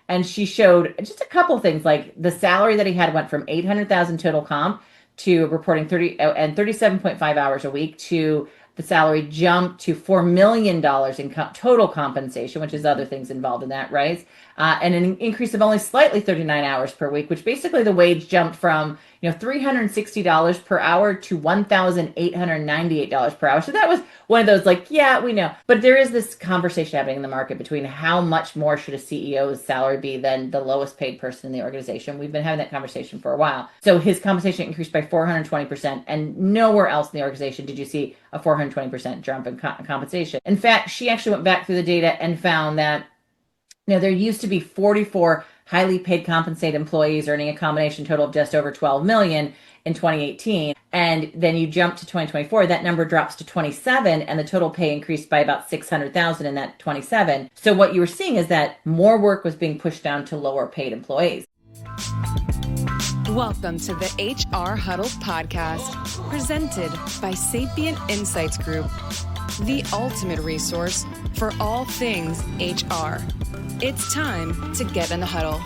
And she showed just a couple things, like the salary that he had went from 800,000 total comp to reporting 37.5 hours a week to the salary jumped to $4 million in total compensation, which is other things involved in that, right? And an increase of only slightly 39 hours per week, which basically the wage jumped from, $360 per hour to $1,898 per hour. So that was one of those like, yeah, we know. But there is this conversation happening in the market between how much more should a CEO's salary be than the lowest paid person in the organization. We've been having that conversation for a while. So his compensation increased by 420%, and nowhere else in the organization did you see a 420% jump in compensation. In fact, she actually went back through the data and found that there used to be 44 highly paid compensated employees earning a combination total of just over 12 million in 2018. And then you jump to 2024, that number drops to 27, and the total pay increased by about 600,000 in that 27. So what you were seeing is that more work was being pushed down to lower paid employees. Welcome to the HR Huddle podcast, presented by Sapient Insights Group, the ultimate resource for all things HR. It's time to get in the huddle.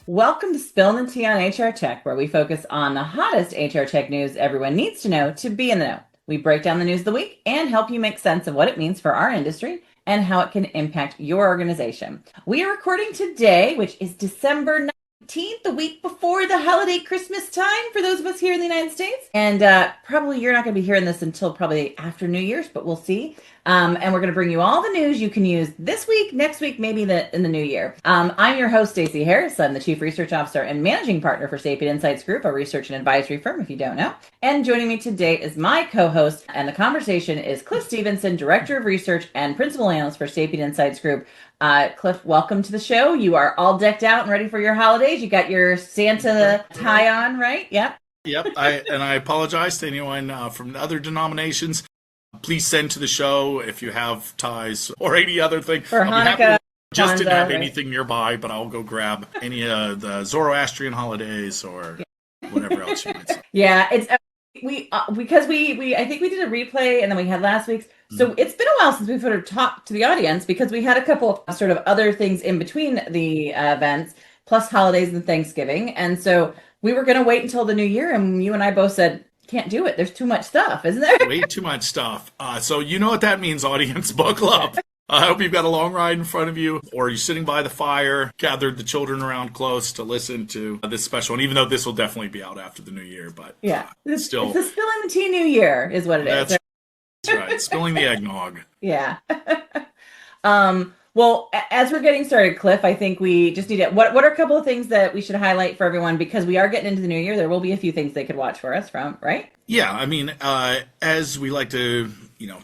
Welcome to Spilling the Tea on HR Tech, where we focus on the hottest HR tech news everyone needs to know to be in the know. We break down the news of the week and help you make sense of what it means for our industry and how it can impact your organization. We are recording today, which is December 19th, the week before the holiday Christmas time for those of us here in the United States. And probably you're not going to be hearing this until probably after New Year's, but we'll see. And we're going to bring you all the news you can use this week, next week, maybe in the new year. I'm your host, Stacey Harris. I'm the Chief Research Officer and Managing Partner for Sapient Insights Group, a research and advisory firm, if you don't know. And joining me today is my co-host, and the conversation is Cliff Stevenson, Director of Research and Principal Analyst for Sapient Insights Group. Cliff, welcome to the show. You are all decked out and ready for your holidays. You got your Santa tie on, right? Yep. Yep. I apologize to anyone from other denominations. Please send to the show if you have ties or any other thing. For Hanukkah. Just didn't have anything nearby, but I'll go grab any of the Zoroastrian holidays or whatever else you might say. Yeah, it's because we I think we did a replay and then we had last week's. So it's been a while since we've sort of talked to the audience because we had a couple of sort of other things in between the events, plus holidays and Thanksgiving. And so we were going to wait until the new year, and you and I both said, can't do it. There's too much stuff, isn't there? Way too much stuff. So you know what that means, audience. Buckle up. I hope you've got a long ride in front of you, or you're sitting by the fire, gathered the children around close to listen to this special one, even though this will definitely be out after the new year. But yeah, still. It's the Spilling the Tea New Year is what it is. That's right. Spilling the eggnog. Yeah. Well, as we're getting started, Cliff, I think we just need to, what are a couple of things that we should highlight for everyone? Because we are getting into the new year. There will be a few things they could watch for us from, right? Yeah. I mean, as we like to,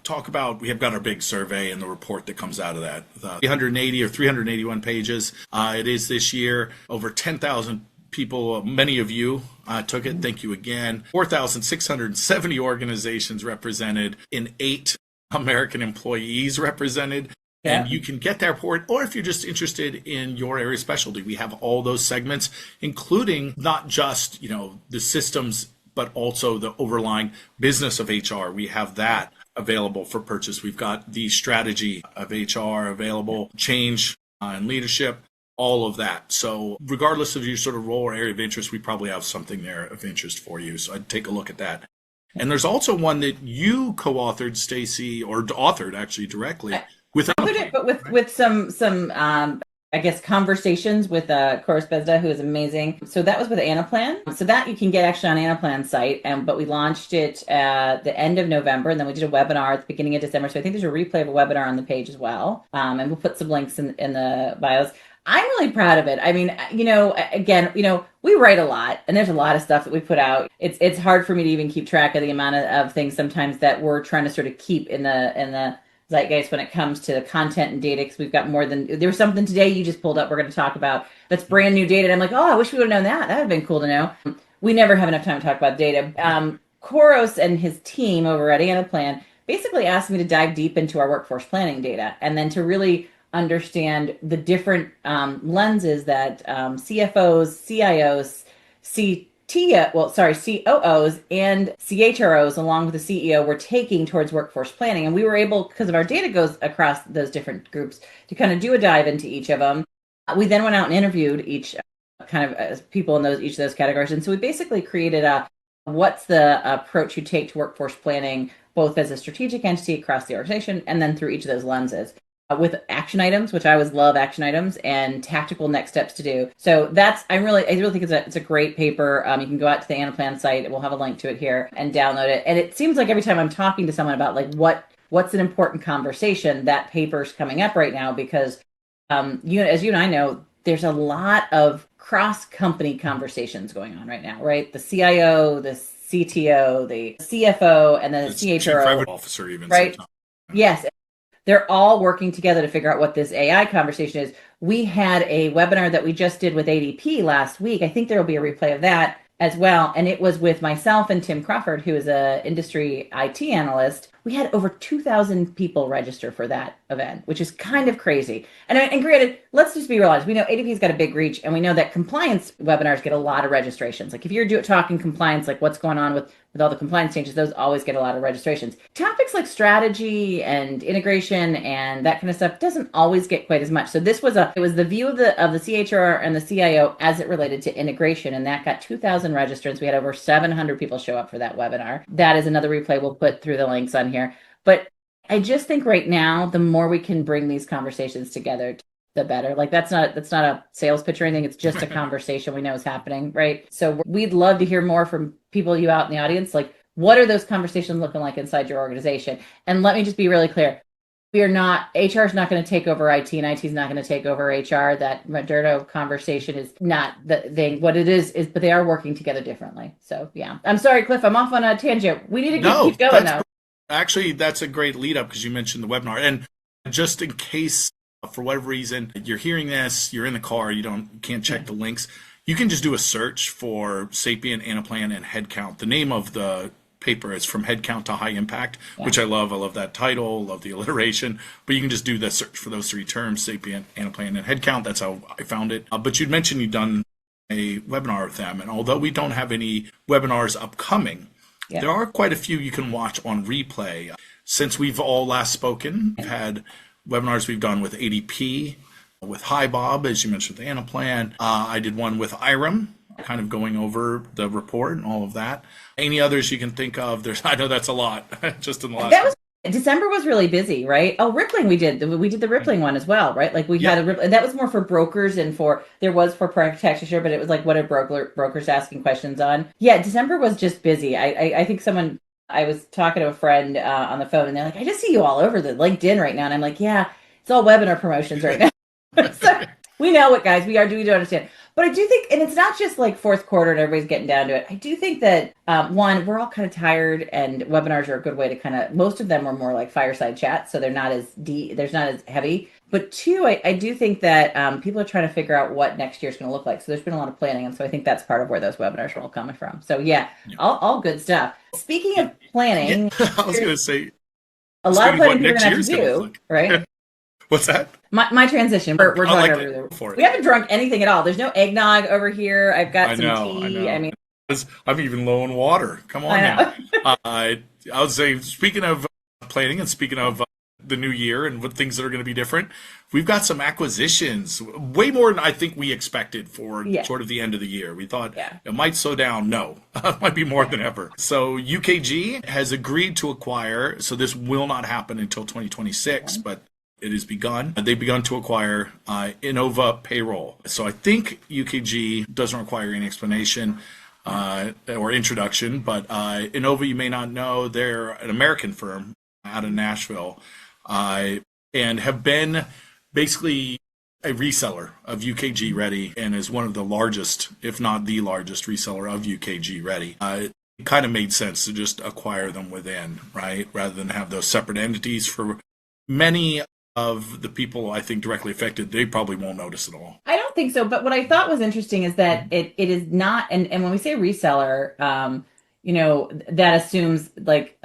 talk about, we have got our big survey and the report that comes out of that. 380 or 381 pages. It is this year. Over 10,000 people, many of you took it. Thank you again. 4,670 organizations represented in 8 American employees represented. Yeah. And you can get that report, or if you're just interested in your area of specialty, we have all those segments, including not just, the systems, but also the overlying business of HR. We have that available for purchase. We've got the strategy of HR available, change and leadership, all of that. So regardless of your sort of role or area of interest, we probably have something there of interest for you. So I'd take a look at that. And there's also one that you co-authored, Stacey, or authored actually directly. With Anaplan, but with some I guess conversations with Veza, who is amazing. So that was with Anaplan. So that you can get actually on Anaplan's site, but we launched it at the end of November, and then we did a webinar at the beginning of December. So I think there's a replay of a webinar on the page as well, and we'll put some links in the bios. I'm really proud of it. I mean, again, we write a lot, and there's a lot of stuff that we put out. It's hard for me to even keep track of the amount of things sometimes that we're trying to sort of keep in the zeitgeist when it comes to content and data, because we've got more than, there was something today you just pulled up we're going to talk about that's brand new data, and I'm like, oh, I wish we would have known that. That would have been cool to know. We never have enough time to talk about data. Koros and his team over at Anaplan basically asked me to dive deep into our workforce planning data, and then to really understand the different lenses that CFOs, CIOs, COOs and CHROs, along with the CEO, were taking towards workforce planning. And we were able, because of our data goes across those different groups, to kind of do a dive into each of them. We then went out and interviewed each kind of people in each of those categories. And so we basically created what's the approach you take to workforce planning, both as a strategic entity across the organization and then through each of those lenses. With action items, which I always love action items, and tactical next steps to do. So I really think it's a great paper. You can go out to the Anaplan site. We'll have a link to it here and download it. And it seems like every time I'm talking to someone about like what's an important conversation, that paper's coming up right now because as you and I know, there's a lot of cross-company conversations going on right now, right? The CIO, the CTO, the CFO, and the CHRO. Chief Revenue Officer even. Right? Sometimes. Yes. They're all working together to figure out what this AI conversation is. We had a webinar that we just did with ADP last week. I think there will be a replay of that as well. And it was with myself and Tim Crawford, who is an industry IT analyst. We had over 2,000 people register for that event, which is kind of crazy. And granted, let's just be realized. We know ADP's got a big reach, and we know that compliance webinars get a lot of registrations. Like if you're talking compliance, like what's going on with all the compliance changes, those always get a lot of registrations. Topics like strategy and integration and that kind of stuff doesn't always get quite as much. So this was it was the view of the CHR and the CIO as it related to integration, and that got 2,000 registrants. We had over 700 people show up for that webinar. That is another replay we'll put through the links on here. But I just think right now, the more we can bring these conversations together, the better. Like that's not a sales pitch or anything. It's just a conversation we know is happening, right? So we'd love to hear more from you out in the audience. Like, what are those conversations looking like inside your organization? And let me just be really clear. HR is not going to take over IT, and IT is not going to take over HR. That Moderno conversation is not the thing. What it is, but they are working together differently. So yeah, I'm sorry, Cliff, I'm off on a tangent. We need to keep going now. Actually, that's a great lead up because you mentioned the webinar. And just in case, for whatever reason, you're hearing this, you're in the car, you can't check the links, you can just do a search for Sapient, Anaplan, and Headcount. The name of the paper is From Headcount to High Impact, which I love. I love that title, love the alliteration. But you can just do the search for those three terms, Sapient, Anaplan, and Headcount. That's how I found it. But you'd mentioned you'd done a webinar with them. And although we don't have any webinars upcoming, there are quite a few you can watch on replay. Since we've all last spoken, we've had webinars we've done with ADP, with Hi Bob, as you mentioned, the Anaplan. I did one with IRM, kind of going over the report and all of that. Any others you can think of? I know that's a lot, just in the last. December was really busy, right? Oh, Rippling we did the Rippling one as well, right? Like we had a Rippling, that was more for brokers and there was for practitioner, but it was like what are brokers asking questions on? Yeah, December was just busy. I think I was talking to a friend on the phone, and they're like, I just see you all over the LinkedIn right now. And I'm like, yeah, it's all webinar promotions right now. So we know it, guys. We do understand. But I do think, and it's not just like fourth quarter and everybody's getting down to it. I do think that, one, we're all kind of tired, and webinars are a good way to kind of, most of them are more like fireside chats, so they're not as there's not as heavy. But two, I do think that people are trying to figure out what next year's going to look like. So there's been a lot of planning, and so I think that's part of where those webinars are all coming from. So yeah. All good stuff. Speaking of planning, I was going to say, a lot of planning people are going to have to do, right? What's that? My transition. We're talking over there. We haven't drunk anything at all. There's no eggnog over here. I've got some tea. I mean, I'm even low on water. Come on now. I would say, speaking of planning and speaking of the new year and what things that are going to be different, we've got some acquisitions, way more than I think we expected for sort of the end of the year. We thought it might slow down. No, it might be more than ever. So UKG has agreed to acquire, so this will not happen until 2026, but it has begun. They've begun to acquire Inova Payroll. So I think UKG doesn't require any explanation or introduction, but Inova, you may not know, they're an American firm out of Nashville and have been basically a reseller of UKG Ready and is one of the largest, if not the largest reseller of UKG Ready. It kind of made sense to just acquire them within, right? Rather than have those separate entities. For many of the people I think directly affected, they probably won't notice at all. I don't think so. But what I thought was interesting is that it is not, and when we say reseller, that assumes like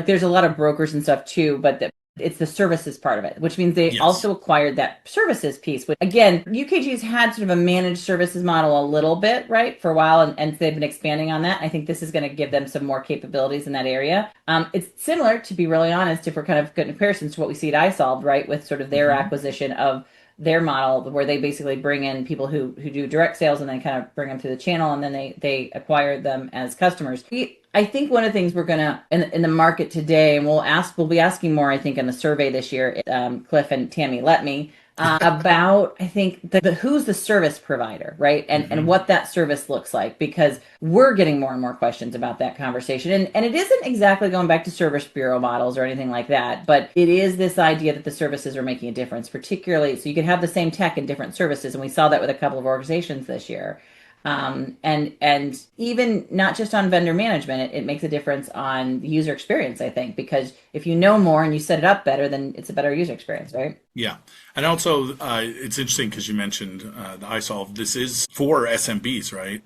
there's a lot of brokers and stuff too, but It's the services part of it, which means they Yes. also acquired that services piece. Which, again, UKG's had sort of a managed services model a little bit, right, for a while, and they've been expanding on that. I think this is going to give them some more capabilities in that area. It's similar, to be really honest, if we're kind of good comparisons to what we see at iSolved, right, with sort of their acquisition of their model, where they basically bring in people who do direct sales and then kind of bring them through the channel, and then they acquire them as customers. I think one of the things we're gonna in the market today, and we'll be asking more, I think, in the survey this year. Cliff and Tammy, let me about, I think, the who's the service provider, right? And what that service looks like, because we're getting more and more questions about that conversation. And it isn't exactly going back to service bureau models or anything like that, but it is this idea that the services are making a difference, particularly so you can have the same tech in different services. And we saw that with a couple of organizations this year. And even not just on vendor management, it makes a difference on the user experience, I think, because if you know more and you set it up better, then it's a better user experience, right? Yeah. And also, it's interesting because you mentioned the iSolve. This is for SMBs, right?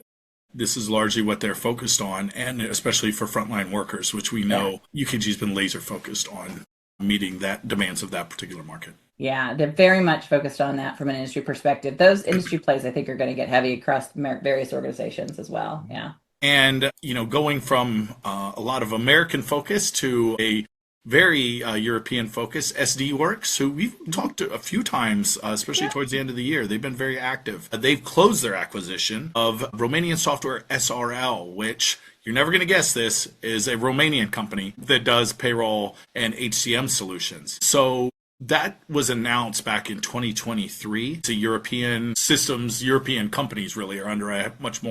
This is largely what they're focused on, and especially for frontline workers, which we know UKG's been laser focused on meeting that demands of that particular market. Yeah, they're very much focused on that from an industry perspective. Those industry plays, I think, are going to get heavy across various organizations as well. Yeah. And, going from a lot of American focus to a very European focus, SDWorks, who we've talked to a few times, especially towards the end of the year. They've been very active. They've closed their acquisition of Romanian software SRL, which, you're never going to guess this, is a Romanian company that does payroll and HCM solutions. So that was announced back in 2023. It's a European systems, European companies really are under a much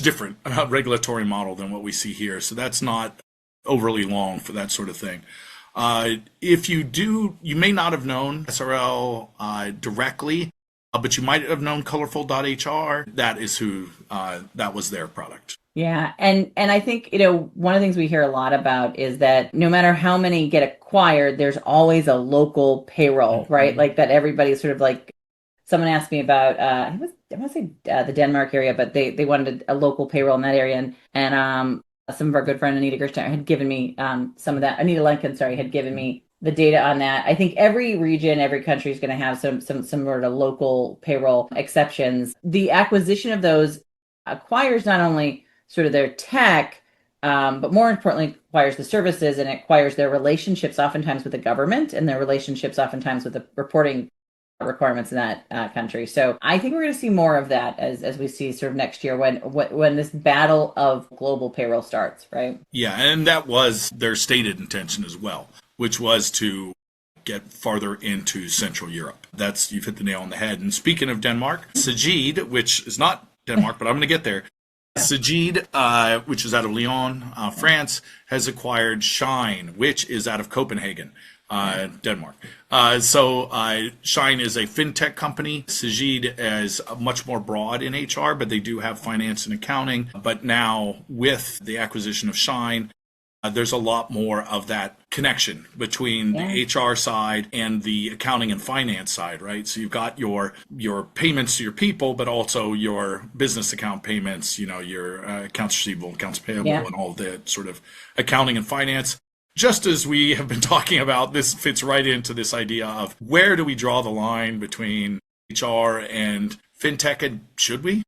different regulatory model than what we see here. So that's not overly long for that sort of thing. If you do, you may not have known SRL directly, but you might have known Colorful.hr. That is who, that was their product. Yeah. And I think, one of the things we hear a lot about is that no matter how many get acquired, there's always a local payroll, right? Like that everybody's sort of like, someone asked me about, I want to say the Denmark area, but they wanted a local payroll in that area. And some of our good friend Anita Gerstein had given me some of that. Anita Lincoln, sorry, had given me the data on that. I think every region, every country is going to have some sort of local payroll exceptions. The acquisition of those acquires not only sort of their tech, but more importantly, acquires the services, and it acquires their relationships oftentimes with the government and their relationships oftentimes with the reporting requirements in that country. So I think we're going to see more of that as we see sort of next year when this battle of global payroll starts, right? Yeah, and that was their stated intention as well, which was to get farther into Central Europe. You've hit the nail on the head. And speaking of Denmark, Sajid, which is not Denmark, but I'm going to get there. Sajid, which is out of Lyon, France, has acquired Shine, which is out of Copenhagen, Denmark. So Shine is a fintech company. Sajid is much more broad in HR, but they do have finance and accounting. But now with the acquisition of Shine, there's a lot more of that connection between the HR side and the accounting and finance side, right? So you've got your payments to your people, but also your business account payments, your accounts receivable, accounts payable, and all the sort of accounting and finance. Just as we have been talking about, this fits right into this idea of where do we draw the line between HR and fintech, and should we?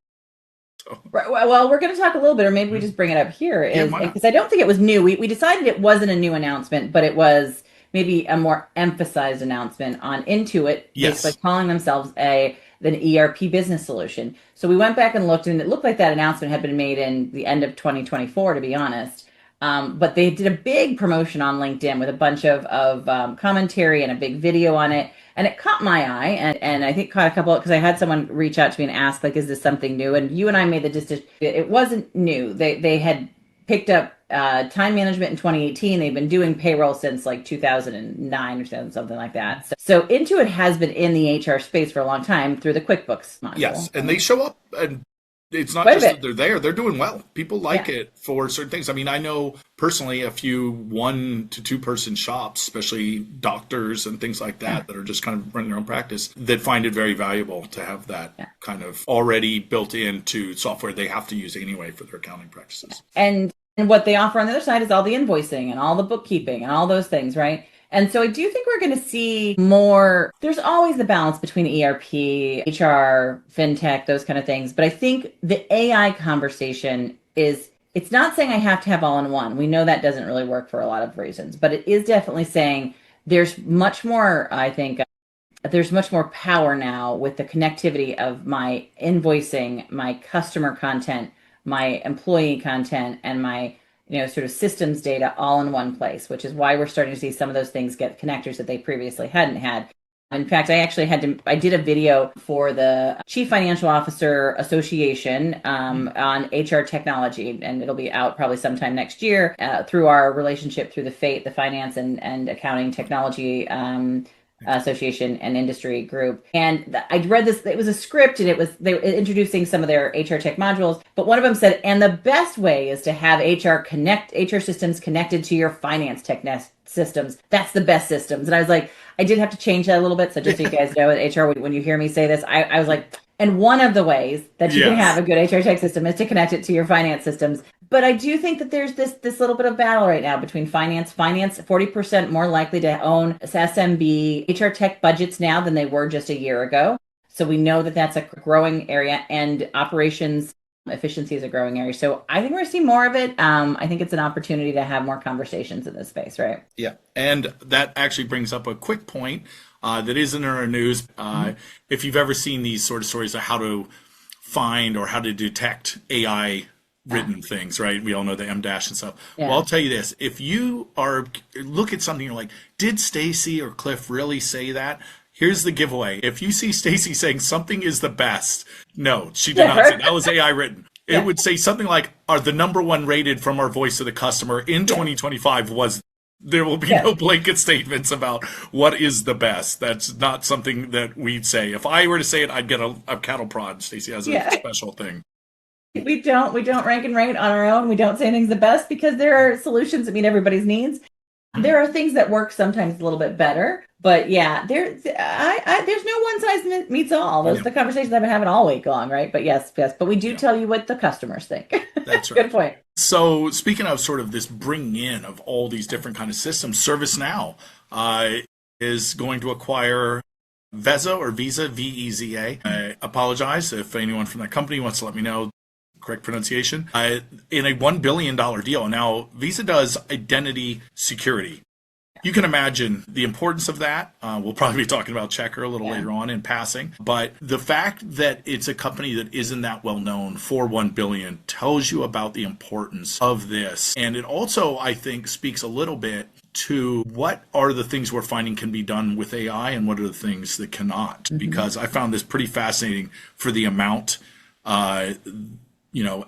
Right. Well, we're going to talk a little bit, or maybe we just bring it up here, because I don't think it was new. We decided it wasn't a new announcement, but it was maybe a more emphasized announcement on Intuit, basically calling themselves an ERP business solution. So we went back and looked, and it looked like that announcement had been made in the end of 2024, to be honest. But they did a big promotion on LinkedIn with a bunch of commentary and a big video on it. And it caught my eye, and I think caught a couple, because I had someone reach out to me and ask, like, is this something new? And you and I made the decision. It wasn't new. They had picked up time management in 2018. They've been doing payroll since like 2009 or something like that. So Intuit has been in the HR space for a long time through the QuickBooks module. Yes, and they show up, and it's not just that they're there. They're doing well. People like it for certain things. I mean, I know personally a few 1 to 2 person shops, especially doctors and things like that, that are just kind of running their own practice, that find it very valuable to have that kind of already built into software they have to use anyway for their accounting practices. And what they offer on the other side is all the invoicing and all the bookkeeping and all those things, right? And so I do think we're going to see more. There's always the balance between ERP, HR, fintech, those kind of things. But I think the AI conversation it's not saying I have to have all in one. We know that doesn't really work for a lot of reasons, but it is definitely saying there's much more, I think, there's much more power now with the connectivity of my invoicing, my customer content, my employee content, and my sort of systems data all in one place, which is why we're starting to see some of those things get connectors that they previously hadn't had. In fact, I did a video for the Chief Financial Officer Association on HR technology, and it'll be out probably sometime next year through our relationship through the Finance and Accounting Technology Association and Industry Group. And I read this, it was a script, and they were introducing some of their HR tech modules, but one of them said, and the best way is to have HR systems connected to your finance tech systems. That's the best systems. And I was like, I did have to change that a little bit. So just so you guys know, with HR, when you hear me say this, I was like, and one of the ways that you can have a good HR tech system is to connect it to your finance systems. But I do think that there's this little bit of battle right now between finance, 40% more likely to own SMB HR tech budgets now than they were just a year ago. So we know that that's a growing area, and operations efficiency is a growing area. So I think we're going to see more of it. I think it's an opportunity to have more conversations in this space, right? Yeah. And that actually brings up a quick point that isn't in our news. If you've ever seen these sort of stories of how to find or how to detect AI written things, right? We all know the M-dash and stuff. Yeah. Well, I'll tell you this. If you look at something, you're like, did Stacey or Cliff really say that? Here's the giveaway. If you see Stacey saying something is the best, no, she did not say that. That was AI written. It would say something like, the number one rated from our voice of the customer in 2025 was. There will be no blanket statements about what is the best. That's not something that we'd say. If I were to say it, I'd get a cattle prod. Stacey has a special thing. We don't rank and rate on our own. We don't say anything's the best because there are solutions that meet everybody's needs. There are things that work sometimes a little bit better, but there's no one size meets all. Those are the conversations I've been having all week long, right? But yes, but we do tell you what the customers think. That's right. Good point. So speaking of sort of this bringing in of all these different kind of systems, ServiceNow is going to acquire Veza or Veza, V-E-Z-A. I apologize if anyone from that company wants to let me know correct pronunciation, in a $1 billion deal. Now, Veza does identity security. You can imagine the importance of that. We'll probably be talking about Checker a little later on in passing. But the fact that it's a company that isn't that well known for $1 billion tells you about the importance of this. And it also, I think, speaks a little bit to what are the things we're finding can be done with AI and what are the things that cannot. Mm-hmm. Because I found this pretty fascinating for the amount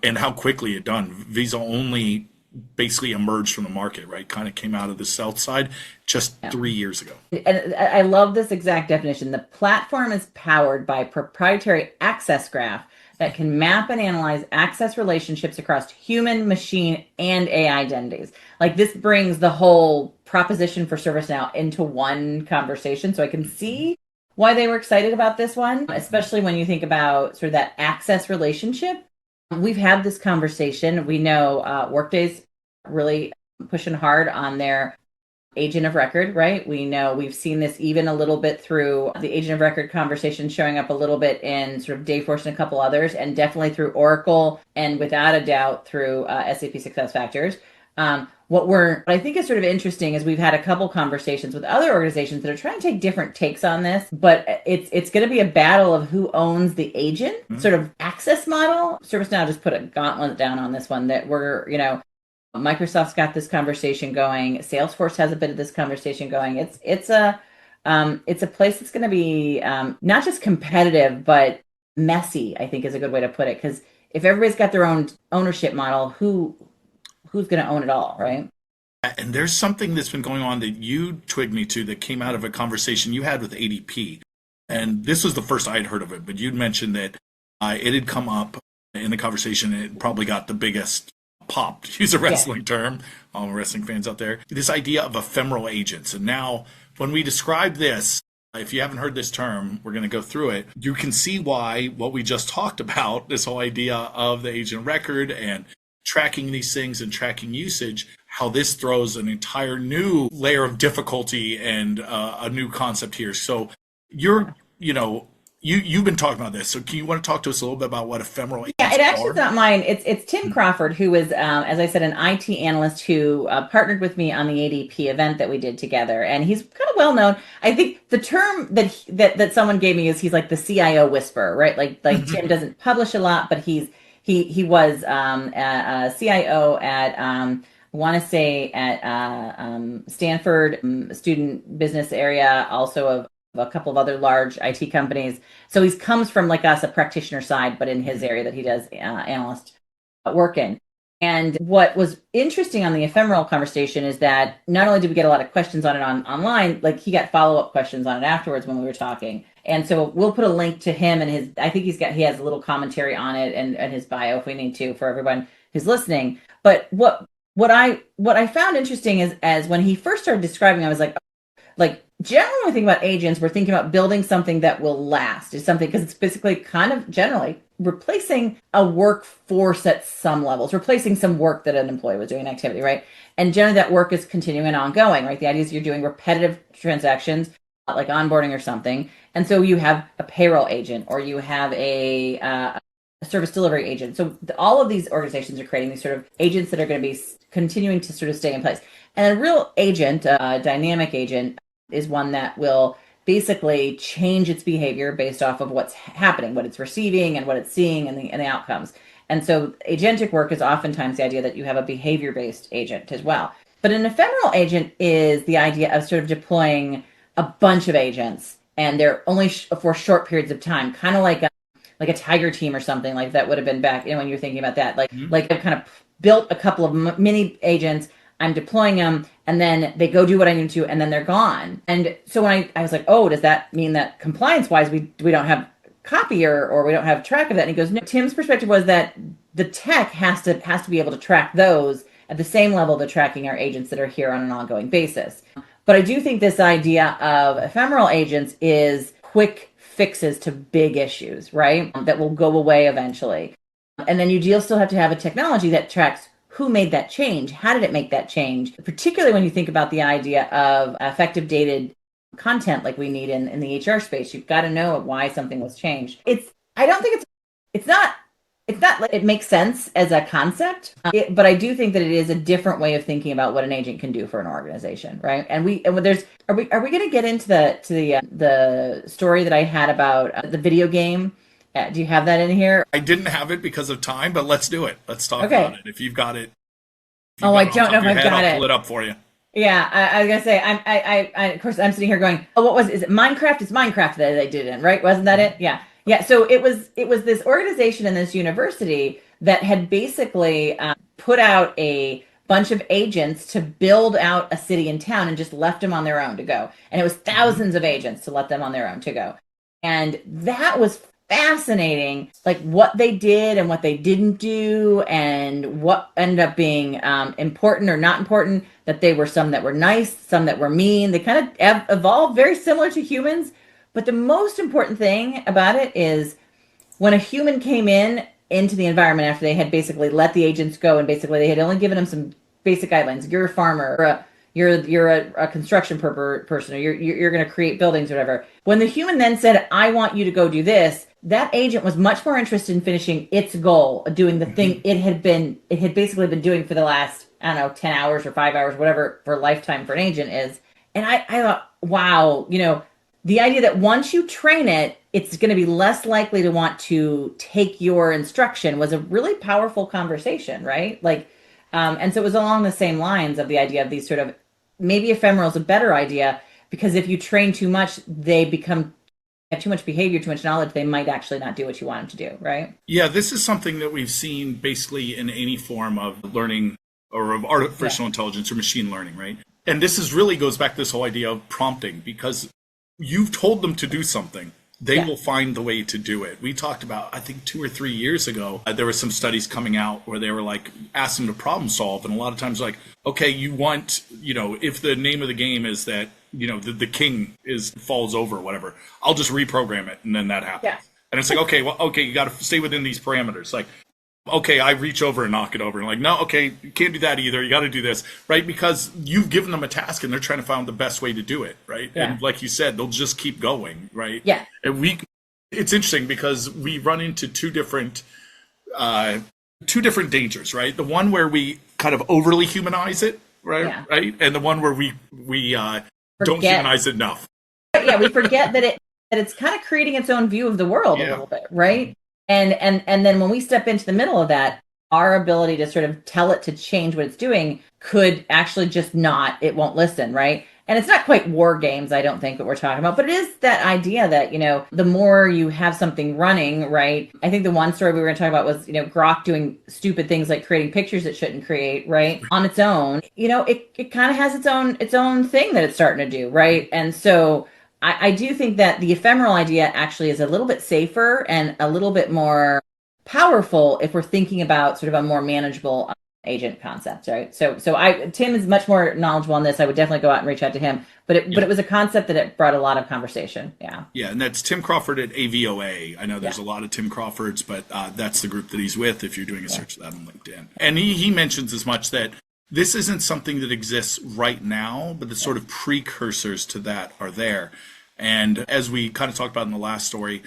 and how quickly it done. Veza only basically emerged from the market, right? Kind of came out of the stealth side just 3 years ago. And I love this exact definition. The platform is powered by proprietary access graph that can map and analyze access relationships across human, machine, and AI identities. Like, this brings the whole proposition for ServiceNow into one conversation. So I can see why they were excited about this one, especially when you think about sort of that access relationship. We've had this conversation. We know Workday's really pushing hard on their agent of record, right? We know we've seen this even a little bit through the agent of record conversation showing up a little bit in sort of Dayforce and a couple others, and definitely through Oracle, and without a doubt through SAP SuccessFactors. What I think is sort of interesting is we've had a couple conversations with other organizations that are trying to take different takes on this, but it's going to be a battle of who owns the agent sort of access model. ServiceNow just put a gauntlet down on this one that Microsoft's got this conversation going. Salesforce has a bit of this conversation going. It's a place that's going to be not just competitive, but messy, I think is a good way to put it. Because if everybody's got their own ownership model, who's going to own it all, right? And there's something that's been going on that you twigged me to that came out of a conversation you had with ADP. And this was the first I had heard of it, but you'd mentioned that it had come up in the conversation. It probably got the biggest pop, to use a wrestling term, all wrestling fans out there, this idea of ephemeral agents. And now when we describe this, if you haven't heard this term, we're going to go through it. You can see why what we just talked about, this whole idea of the agent record and tracking these things and tracking usage, how this throws an entire new layer of difficulty and a new concept here. So you've been talking about this. So can you want to talk to us a little bit about what ephemeral agents Yeah, it actually are? is not mine. It's Tim Crawford, who was, as I said, an IT analyst who partnered with me on the ADP event that we did together, and he's kind of well known. I think the term that someone gave me is he's like the CIO whisperer, right? Like Tim doesn't publish a lot, but he was a CIO at I want to say at Stanford student business area, also of a couple of other large IT companies. So he comes from like us, a practitioner side, but in his area that he does analyst work in. And what was interesting on the ephemeral conversation is that not only did we get a lot of questions on it online, like he got follow-up questions on it afterwards when we were talking. And so we'll put a link to him and I think he has a little commentary on it and his bio if we need to for everyone who's listening. But what I found interesting is as when he first started describing, I was like generally when we think about agents, we're thinking about building something that will last. It's something because it's basically kind of generally replacing a workforce at some levels, replacing some work that an employee was doing, activity, right? And generally that work is continuing and ongoing, right? The idea is you're doing repetitive transactions like onboarding or something. And so you have a payroll agent or you have a service delivery agent. So all of these organizations are creating these sort of agents that are going to be continuing to sort of stay in place. And a real agent, a dynamic agent, is one that will basically change its behavior based off of what's happening, what it's receiving and what it's seeing and the outcomes. And so agentic work is oftentimes the idea that you have a behavior-based agent as well. But an ephemeral agent is the idea of sort of deploying a bunch of agents and they're only for short periods of time, kind of like a Tiger team or something like that would have been back, when you're thinking about that, like I've kind of built a couple of mini agents, I'm deploying them, and then they go do what I need to, and then they're gone. And so when I was like, oh, does that mean that compliance-wise we don't have copy or we don't have track of that? And he goes, no. Tim's perspective was that the tech has to be able to track those at the same level to tracking our agents that are here on an ongoing basis. But I do think this idea of ephemeral agents is quick fixes to big issues, right? That will go away eventually. And then you still have to have a technology that tracks who made that change, how did it make that change, particularly when you think about the idea of effective dated content like we need in the HR space. You've got to know why something was changed. I don't think it's not like it makes sense as a concept, but I do think that it is a different way of thinking about what an agent can do for an organization, right? And are we going to get into the story that I had about the video game? Do you have that in here? I didn't have it because of time, but let's do it. Let's talk about it. If you've got it. I don't know if I've got it. I'll pull it up for you. Yeah, I was gonna say, I of course I'm sitting here going, oh, is it Minecraft? It's Minecraft that they did in, right? Wasn't that it? Yeah. So it was this organization in this university that had basically put out a bunch of agents to build out a city and town and just left them on their own to go. And it was thousands of agents to let them on their own to go. And that was fascinating, like what they did and what they didn't do and what ended up being important or not important, that they were some that were nice, some that were mean. They kind of evolved very similar to humans. But the most important thing about it is when a human came into the environment after they had basically let the agents go and basically they had only given them some basic guidelines. You're a farmer or you're a construction person or you're going to create buildings or whatever. When the human then said, I want you to go do this, that agent was much more interested in finishing its goal, doing the thing it had basically been doing for the last, 10 hours or 5 hours, whatever for lifetime for an agent is. And I thought, wow, the idea that once you train it, it's going to be less likely to want to take your instruction was a really powerful conversation, right? And so it was along the same lines of the idea of these sort of, maybe ephemeral is a better idea because if you train too much, they have too much behavior, too much knowledge, they might actually not do what you want them to do, right? Yeah, this is something that we've seen basically in any form of learning or of artificial intelligence or machine learning, right? And this really goes back to this whole idea of prompting because you've told them to do something. They will find the way to do it. We talked about, I think 2 or 3 years ago, there were some studies coming out where they were asked them to problem solve. And a lot of times okay, you want, if the name of the game is that, the king falls over or whatever, I'll just reprogram it. And then that happens. Yeah. And it's okay, you got to stay within these parameters. okay, I reach over and knock it over. And like, no, okay, you can't do that either. You got to do this, right? Because you've given them a task and they're trying to find the best way to do it, right? Yeah. And like you said, they'll just keep going, right? Yeah. And it's interesting because we run into two different dangers, right? The one where we kind of overly humanize it, right? Yeah. Right, and the one where we don't humanize it enough. Yeah, we forget that it's kind of creating its own view of the world a little bit, right? And then when we step into the middle of that, our ability to sort of tell it to change what it's doing could actually just not, it won't listen, right? And it's not quite war games, I don't think, what we're talking about, but it is that idea that, you know, the more you have something running, right? I think the one story we were going to talk about was, you know, Grok doing stupid things like creating pictures it shouldn't create, right? On its own, you know, it kind of has its own thing that it's starting to do, right? And so I do think that the ephemeral idea actually is a little bit safer and a little bit more powerful if we're thinking about sort of a more manageable agent concept, right? So Tim is much more knowledgeable on this. I would definitely go out and reach out to him. But it was a concept that it brought a lot of conversation. Yeah. Yeah, and that's Tim Crawford at AVOA. I know there's a lot of Tim Crawfords, but that's the group that he's with if you're doing a search of that on LinkedIn. And he mentions as much that this isn't something that exists right now, but the sort of precursors to that are there. And as we kind of talked about in the last story,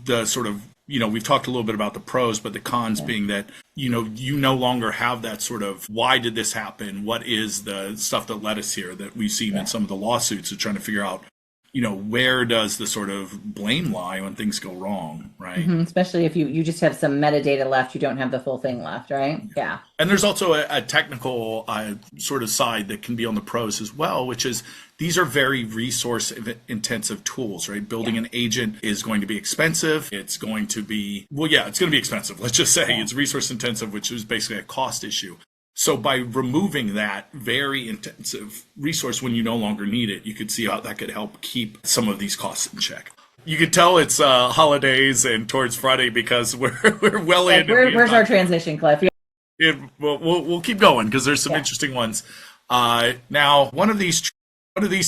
the sort of, you know, we've talked a little bit about the pros, but the cons being that, you know, you no longer have that sort of, why did this happen? What is the stuff that led us here that we've seen in some of the lawsuits of trying to figure out, you know, where does the sort of blame lie when things go wrong, right? Mm-hmm. Especially if you just have some metadata left, you don't have the full thing left, right? Yeah. And there's also a technical sort of side that can be on the pros as well, which is these are very resource intensive tools, right? Building an agent is going to be expensive. It's going to be, it's going to be expensive. Let's just say it's resource intensive, which is basically a cost issue. So by removing that very intensive resource when you no longer need it, you could see how that could help keep some of these costs in check. You can tell it's holidays and towards Friday because we're well in. Where's our transition, Cliff? We'll keep going because there's some interesting ones. Now, one of these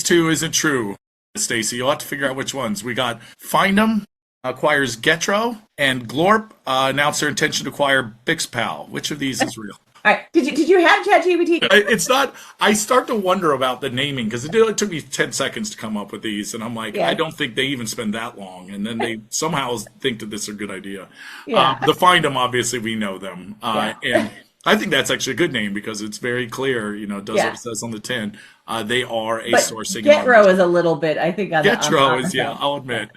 two isn't true, Stacey. You'll have to figure out which ones. We got Findem acquires Getro, and Glorp announced their intention to acquire Bixpal. Which of these is real? All right. Did you have ChatGPT? It's not. I start to wonder about the naming because it took me 10 seconds to come up with these, and I'm like, I don't think they even spend that long, and then they somehow think that this is a good idea. Yeah. The Findem, obviously, we know them, and I think that's actually a good name because it's very clear. You know, it does what it says on the tin. They are a sourcing. Getro is a little bit. I think Getro is I'll admit.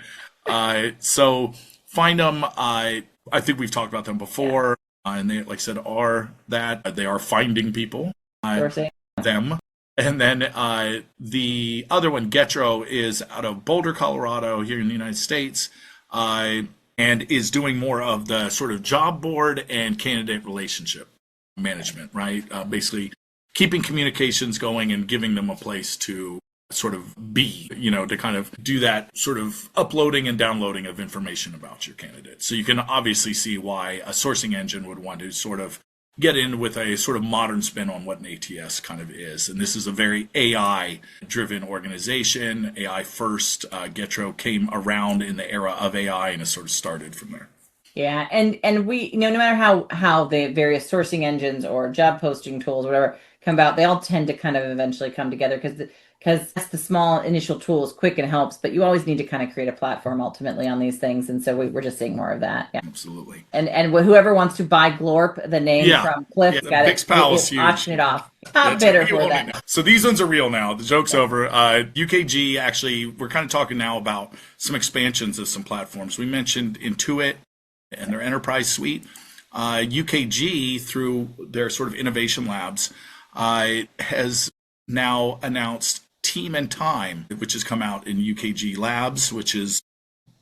So Findem, I think we've talked about them before. Yeah. And they, like I said, they are finding people, them. And then the other one, Getro, is out of Boulder, Colorado, here in the United States, and is doing more of the sort of job board and candidate relationship management, right? Basically keeping communications going and giving them a place to sort of be, you know, to kind of do that sort of uploading and downloading of information about your candidate. So you can obviously see why a sourcing engine would want to sort of get in with a sort of modern spin on what an ATS kind of is. And this is a very AI-driven organization. AI first. Getro came around in the era of AI and has sort of started from there. Yeah, and we, you know, no matter how the various sourcing engines or job posting tools, whatever, come about, they all tend to kind of eventually come together because that's the small initial tool is quick and helps, but you always need to kind of create a platform ultimately on these things, and so we're just seeing more of that. Yeah, absolutely. And whoever wants to buy Glorp, the name from Cliff, got it. Bixpal is huge. Auction it off. Top bidder for that. So these ones are real now. The joke's over. UKG, actually, we're kind of talking now about some expansions of some platforms. We mentioned Intuit and their enterprise suite. UKG, through their sort of innovation labs, has now announced Team and Time, which has come out in UKG Labs, which is,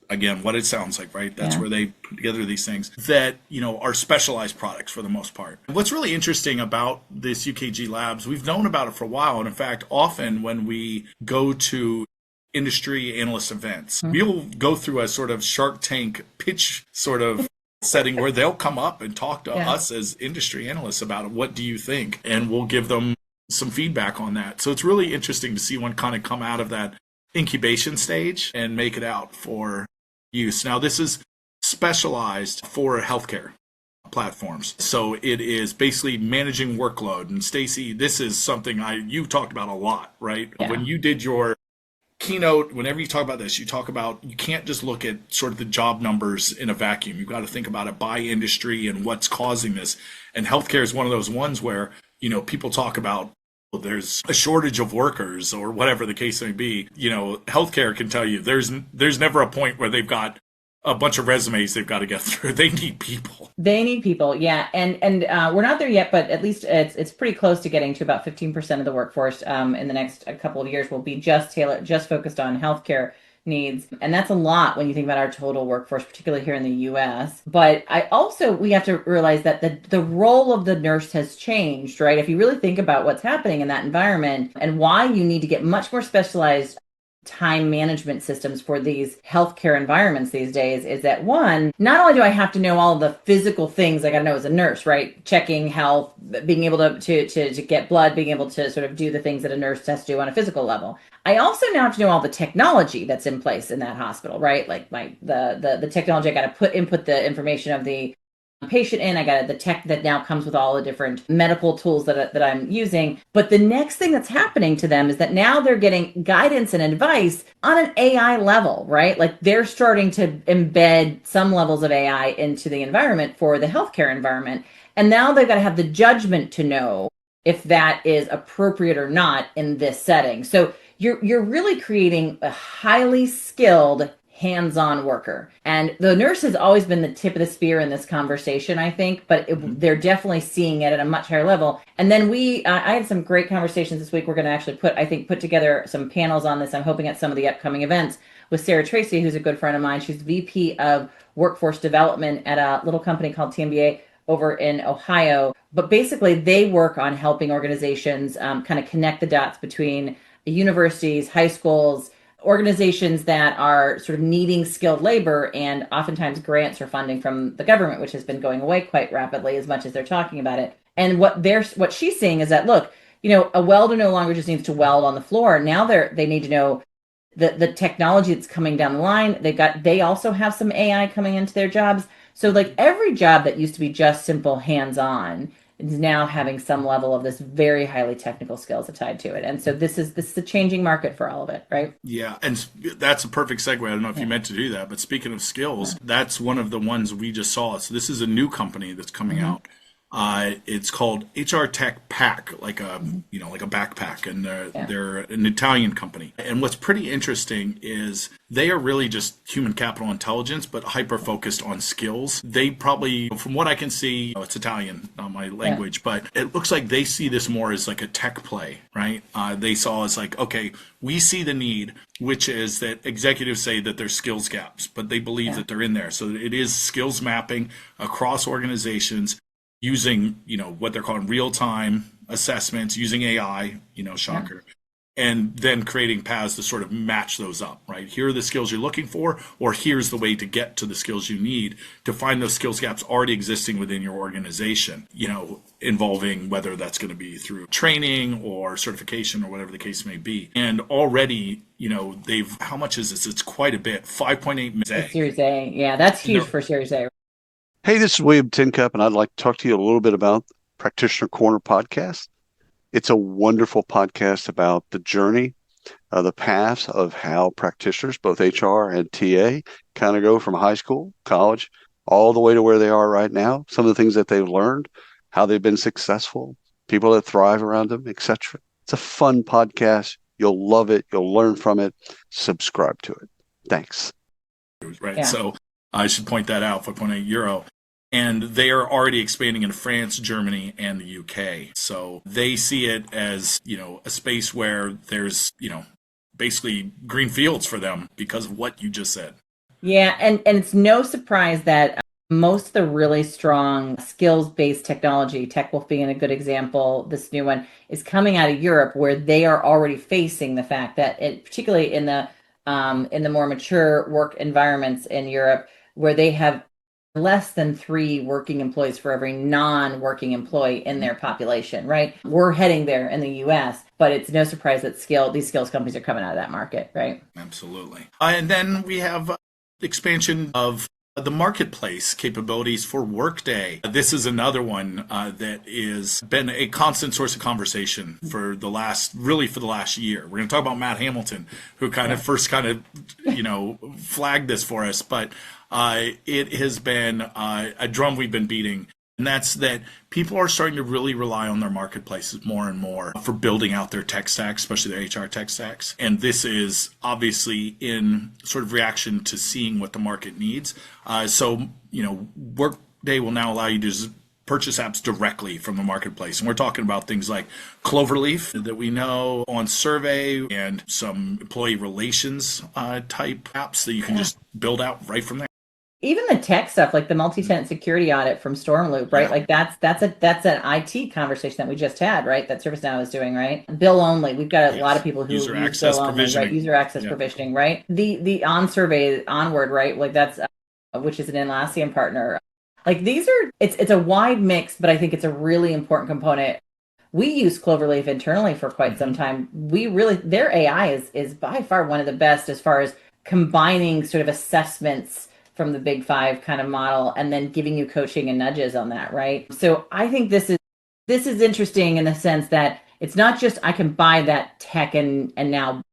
again, what it sounds like, right? That's where they put together these things that, you know, are specialized products for the most part. What's really interesting about this UKG Labs, we've known about it for a while. And in fact, often when we go to industry analyst events, we'll go through a sort of Shark Tank pitch sort of setting where they'll come up and talk to us as industry analysts about it. What do you think? And we'll give them some feedback on that. So it's really interesting to see one kind of come out of that incubation stage and make it out for use. Now, this is specialized for healthcare platforms. So it is basically managing workload. And Stacey, this is something you've talked about a lot, right? Yeah. When you did your keynote, whenever you talk about this, you talk about you can't just look at sort of the job numbers in a vacuum. You've got to think about it by industry and what's causing this. And healthcare is one of those ones where, people talk about there's a shortage of workers or whatever the case may be. Healthcare can tell you there's never a point where they've got a bunch of resumes they've got to get through. They need people. They need people, yeah, and we're not there yet, but at least it's pretty close to getting to about 15% of the workforce in the next couple of years will be just focused on healthcare needs, and that's a lot when you think about our total workforce, particularly here in the U.S. But we have to realize that the role of the nurse has changed, right? If you really think about what's happening in that environment and why you need to get much more specialized time management systems for these healthcare environments these days, is that one, not only do I have to know all the physical things I got to know as a nurse, right? Checking health, being able to get blood, being able to sort of do the things that a nurse has to do on a physical level. I also now have to know all the technology that's in place in that hospital, right? Like the technology, I got to input the information of the patient in, I got the tech that now comes with all the different medical tools that I'm using. But the next thing that's happening to them is that now they're getting guidance and advice on an AI level, right? Like they're starting to embed some levels of AI into the environment for the healthcare environment. And now they've got to have the judgment to know if that is appropriate or not in this setting. So you're really creating a highly skilled hands-on worker. And the nurse has always been the tip of the spear in this conversation, I think, but they're definitely seeing it at a much higher level. And then I had some great conversations this week. We're going to actually put together some panels on this. I'm hoping at some of the upcoming events with Sarah Tracy, who's a good friend of mine. She's VP of Workforce Development at a little company called TMBA over in Ohio. But basically, they work on helping organizations kind of connect the dots between universities, high schools, organizations that are sort of needing skilled labor, and oftentimes grants or funding from the government, which has been going away quite rapidly as much as they're talking about it. And what she's seeing is that, look, a welder no longer just needs to weld on the floor. Now they need to know the technology that's coming down the line. They also have some AI coming into their jobs. So like every job that used to be just simple hands-on is now having some level of this very highly technical skills tied to it. And so this is the changing market for all of it, right? Yeah, and that's a perfect segue. I don't know if you meant to do that, but speaking of skills, that's one of the ones we just saw. So this is a new company that's coming out. It's called HR Tech Pack, like a backpack, and they're an Italian company. And what's pretty interesting is they are really just human capital intelligence, but hyper focused on skills. They probably, from what I can see, it's Italian, not my language, but it looks like they see this more as like a tech play, right? They saw as like, okay, we see the need, which is that executives say that there's skills gaps, but they believe that they're in there. So it is skills mapping across organizations, using, what they're calling real-time assessments, using AI, shocker, and then creating paths to sort of match those up, right? Here are the skills you're looking for, or here's the way to get to the skills you need to find those skills gaps already existing within your organization, involving whether that's going to be through training or certification or whatever the case may be. And already, how much is this? It's quite a bit, 5.8 million. Series A, yeah, that's huge for Series A. Hey, this is William Tincup, and I'd like to talk to you a little bit about Practitioner Corner podcast. It's a wonderful podcast about the journey, the paths of how practitioners, both HR and TA, kind of go from high school, college, all the way to where they are right now, some of the things that they've learned, how they've been successful, people that thrive around them, etc. It's a fun podcast. You'll love it. You'll learn from it. Subscribe to it. Thanks. Right. Yeah. So I should point that out, 5.8 euro. And they are already expanding into France, Germany, and the UK. So they see it as, a space where there's, basically green fields for them because of what you just said. Yeah, and it's no surprise that most of the really strong skills-based technology, TechWolf being a good example, this new one, is coming out of Europe, where they are already facing the fact that, particularly in the more mature work environments in Europe, where they have less than 3 working employees for every non-working employee in their population, right? We're heading there in the U.S., but it's no surprise that these skills companies are coming out of that market, right? Absolutely. And then we have expansion of the marketplace capabilities for Workday. This is another one that is been a constant source of conversation for the last year. We're going to talk about Matt Hamilton, who first flagged this for us, but it has been a drum we've been beating. And that's that people are starting to really rely on their marketplaces more and more for building out their tech stacks, especially their HR tech stacks. And this is obviously in sort of reaction to seeing what the market needs. Workday will now allow you to purchase apps directly from the marketplace. And we're talking about things like Cloverleaf that we know on survey and some employee relations type apps that you can just build out right from there. Even the tech stuff, like the multi-tenant security audit from Stormloop, right? Yeah. Like that's an IT conversation that we just had, right? That ServiceNow is doing, right? Bill only. We've got a lot of people who user use access bill only, right? User access provisioning, right? The on survey onward, right? Like that's which is an Atlassian partner. Like these are it's a wide mix, but I think it's a really important component. We use Cloverleaf internally for quite some time. Their AI is by far one of the best as far as combining sort of assessments from the big five kind of model and then giving you coaching and nudges on that, right? So I think this is interesting in the sense that it's not just I can buy that tech and now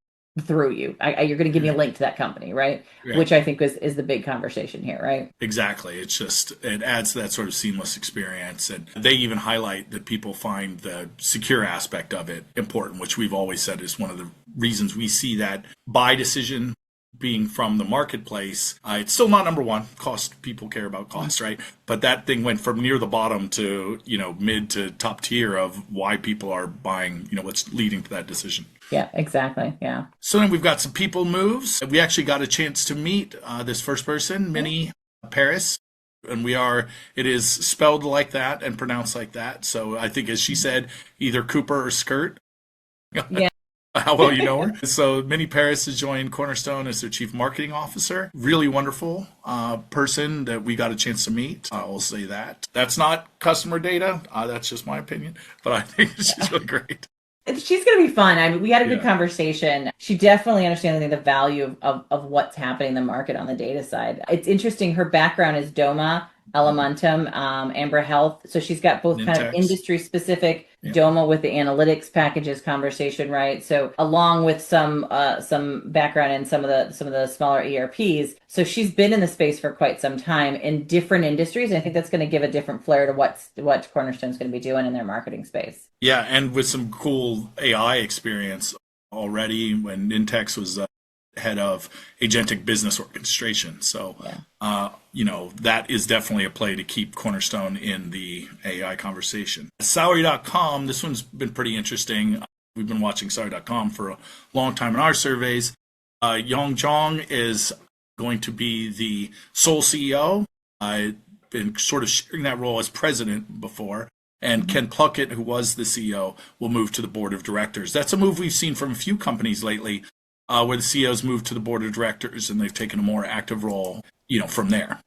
through you. You're going to give me a link to that company, right? Which I think is the big conversation here, right? Exactly. It adds to that sort of seamless experience. And they even highlight that people find the secure aspect of it important, which we've always said is one of the reasons we see that buy decision being from the marketplace. It's still not number one. Cost, people care about cost, right? But that thing went from near the bottom to, mid to top tier of why people are buying, what's leading to that decision. Yeah, exactly. Yeah. So then we've got some people moves. We actually got a chance to meet this first person, Minnie Paris. And it is spelled like that and pronounced like that. So I think, as she said, either Cooper or Skirt. Yeah. How well you know her. So Minnie Paris has joined Cornerstone as their chief marketing officer. Really wonderful person that we got a chance to meet. I will say that. That's not customer data. That's just my opinion. But I think she's really great. She's going to be fun. I mean, we had a good conversation. She definitely understands the value of what's happening in the market on the data side. It's interesting. Her background is DOMA, Elementum, Ambra Health. So she's got both kind of industry specific DOMA with the analytics packages conversation, right? So along with some background in some of the smaller ERPs. So she's been in the space for quite some time in different industries. And I think that's going to give a different flair to what Cornerstone's going to be doing in their marketing space. Yeah, and with some cool AI experience already when Nintex was head of agentic business orchestration. So, that is definitely a play to keep Cornerstone in the AI conversation. Salary.com, this one's been pretty interesting. We've been watching Salary.com for a long time in our surveys. Yong Zhang is going to be the sole CEO. I've been sort of sharing that role as president before. And Ken Pluckett, who was the CEO, will move to the board of directors. That's a move we've seen from a few companies lately, where the CEOs moved to the board of directors and they've taken a more active role, from there.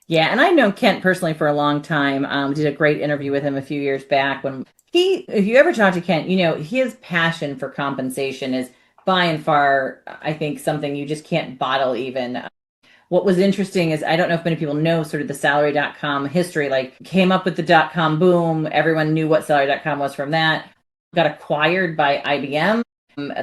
Yeah. And I've known Kent personally for a long time. Did a great interview with him a few years back when if you ever talk to Kent, his passion for compensation is by and far, I think, something you just can't bottle even. What was interesting is, I don't know if many people know sort of the Salary.com history, like came up with the .com boom. Everyone knew what Salary.com was from that. Got acquired by IBM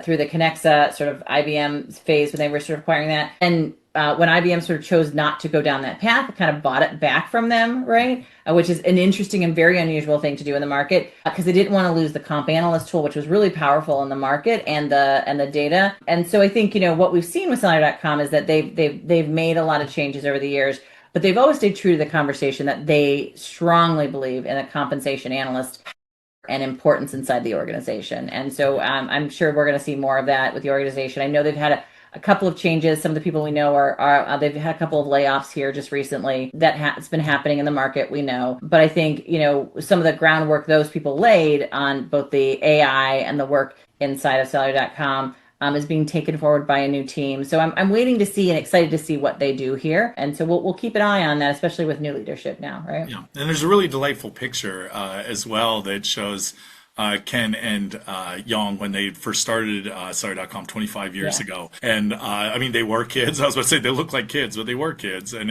through the Connexa sort of IBM phase when they were sort of acquiring that. And when IBM sort of chose not to go down that path, it kind of bought it back from them, right? Which is an interesting and very unusual thing to do in the market because they didn't want to lose the comp analyst tool, which was really powerful in the market and the data. And so I think, what we've seen with Salary.com is that they've made a lot of changes over the years, but they've always stayed true to the conversation that they strongly believe in a compensation analyst and importance inside the organization. And so I'm sure we're going to see more of that with the organization. I know they've had a couple of changes. Some of the people we know are they've had a couple of layoffs here just recently. It's been happening in the market, we know. But I think, some of the groundwork those people laid on both the AI and the work inside of Salary.com is being taken forward by a new team. So I'm waiting to see and excited to see what they do here. And so we'll keep an eye on that, especially with new leadership now, right? Yeah. And there's a really delightful picture as well that shows Ken and Yong when they first started Salary.com 25 years ago. And they were kids. I was about to say they look like kids, but they were kids. And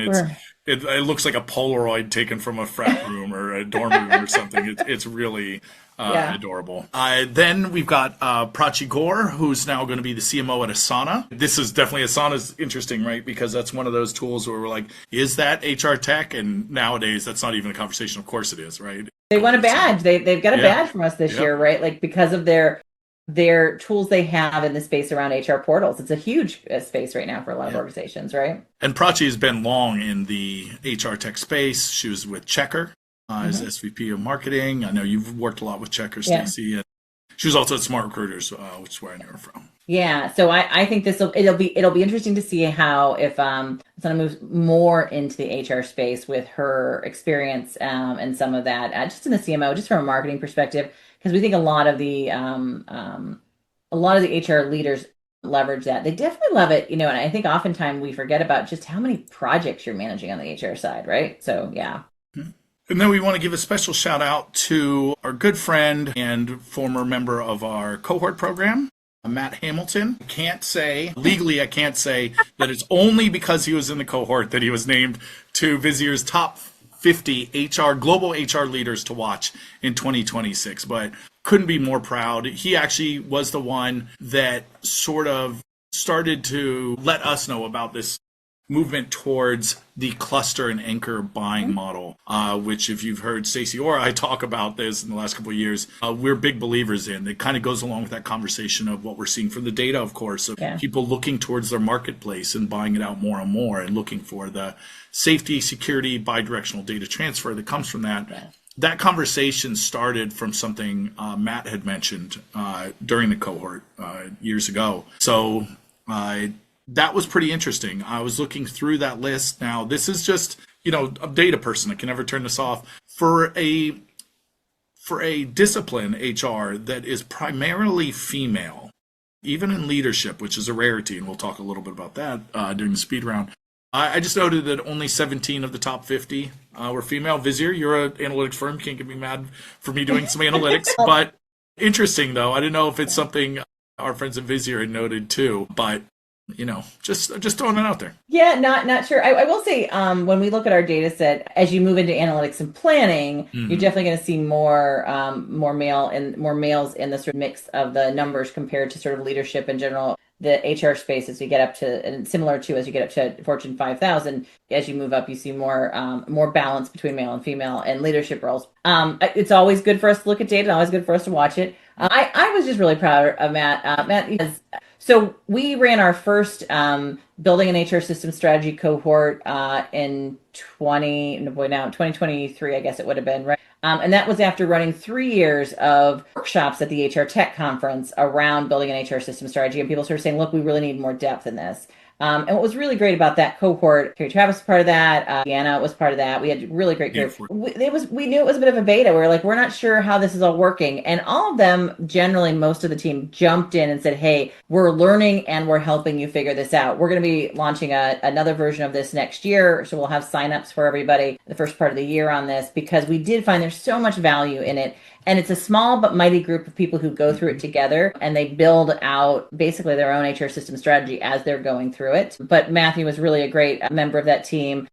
it looks like a Polaroid taken from a frat room or a dorm room or something. It's really adorable. Then we've got Prachi Gore, who's now going to be the CMO at Asana. This is definitely, Asana's interesting, right? Because that's one of those tools where we're like, is that HR tech? And nowadays, that's not even a conversation. Of course it is, right? They want a badge. They've got a badge from us this year, right? Like because of their tools they have in the space around HR portals. It's a huge space right now for a lot of organizations, right? And Prachi has been long in the HR tech space. She was with Checker as SVP of marketing. I know you've worked a lot with Checker, Stacey. And she was also at Smart Recruiters, which is where I knew her from. Yeah. So I think it'll be interesting to see how if Sana moves more into the HR space with her experience and some of that just in the CMO, just from a marketing perspective, because we think a lot of the HR leaders leverage that. They definitely love it, and I think oftentimes we forget about just how many projects you're managing on the HR side, right? So yeah. And then we want to give a special shout out to our good friend and former member of our cohort program, Matt Hamilton. I can't say that it's only because he was in the cohort that he was named to Vizier's top 50 global HR leaders to watch in 2026, but couldn't be more proud. He actually was the one that sort of started to let us know about this movement towards the cluster and anchor buying model, which if you've heard Stacey or I talk about this in the last couple of years, we're big believers in. It kind of goes along with that conversation of what we're seeing from the data, of course, of people looking towards their marketplace and buying it out more and more and looking for the safety, security, bi-directional data transfer that comes from that. Yeah. That conversation started from something Matt had mentioned during the cohort years ago. So that was pretty interesting. I was looking through that list. Now, this is just, a data person. I can never turn this off. For a discipline, HR, that is primarily female, even in leadership, which is a rarity, and we'll talk a little bit about that during the speed round. I just noted that only 17 of the top 50 were female. Vizier, you're an analytics firm. You can't get me mad for me doing some analytics. But interesting, though. I didn't know if it's something our friends at Vizier had noted, too. But just throwing it out there. Yeah, not sure. I will say, when we look at our data set, as you move into analytics and planning, you're definitely going to see more males in the sort of mix of the numbers compared to sort of leadership in general. The HR space, as you get up to, and similar to as you get up to Fortune 5000, as you move up, you see more balance between male and female and leadership roles. It's always good for us to look at data, and always good for us to watch it. I was just really proud of Matt. Matt, so we ran our first building an HR system strategy cohort in 2023, I guess it would have been, right? And that was after running 3 years of workshops at the HR Tech Conference around building an HR system strategy. And people sort of saying, look, we really need more depth in this. And what was really great about that cohort, Carrie Travis was part of that, Deanna was part of that. We had a really great group. We knew it was a bit of a beta. We were like, we're not sure how this is all working. And all of them, generally, most of the team jumped in and said, hey, we're learning and we're helping you figure this out. We're going to be launching another version of this next year. So we'll have signups for everybody the first part of the year on this, because we did find there's so much value in it. And it's a small but mighty group of people who go through it together, and they build out basically their own HR system strategy as they're going through it. But Matthew was really a great member of that team.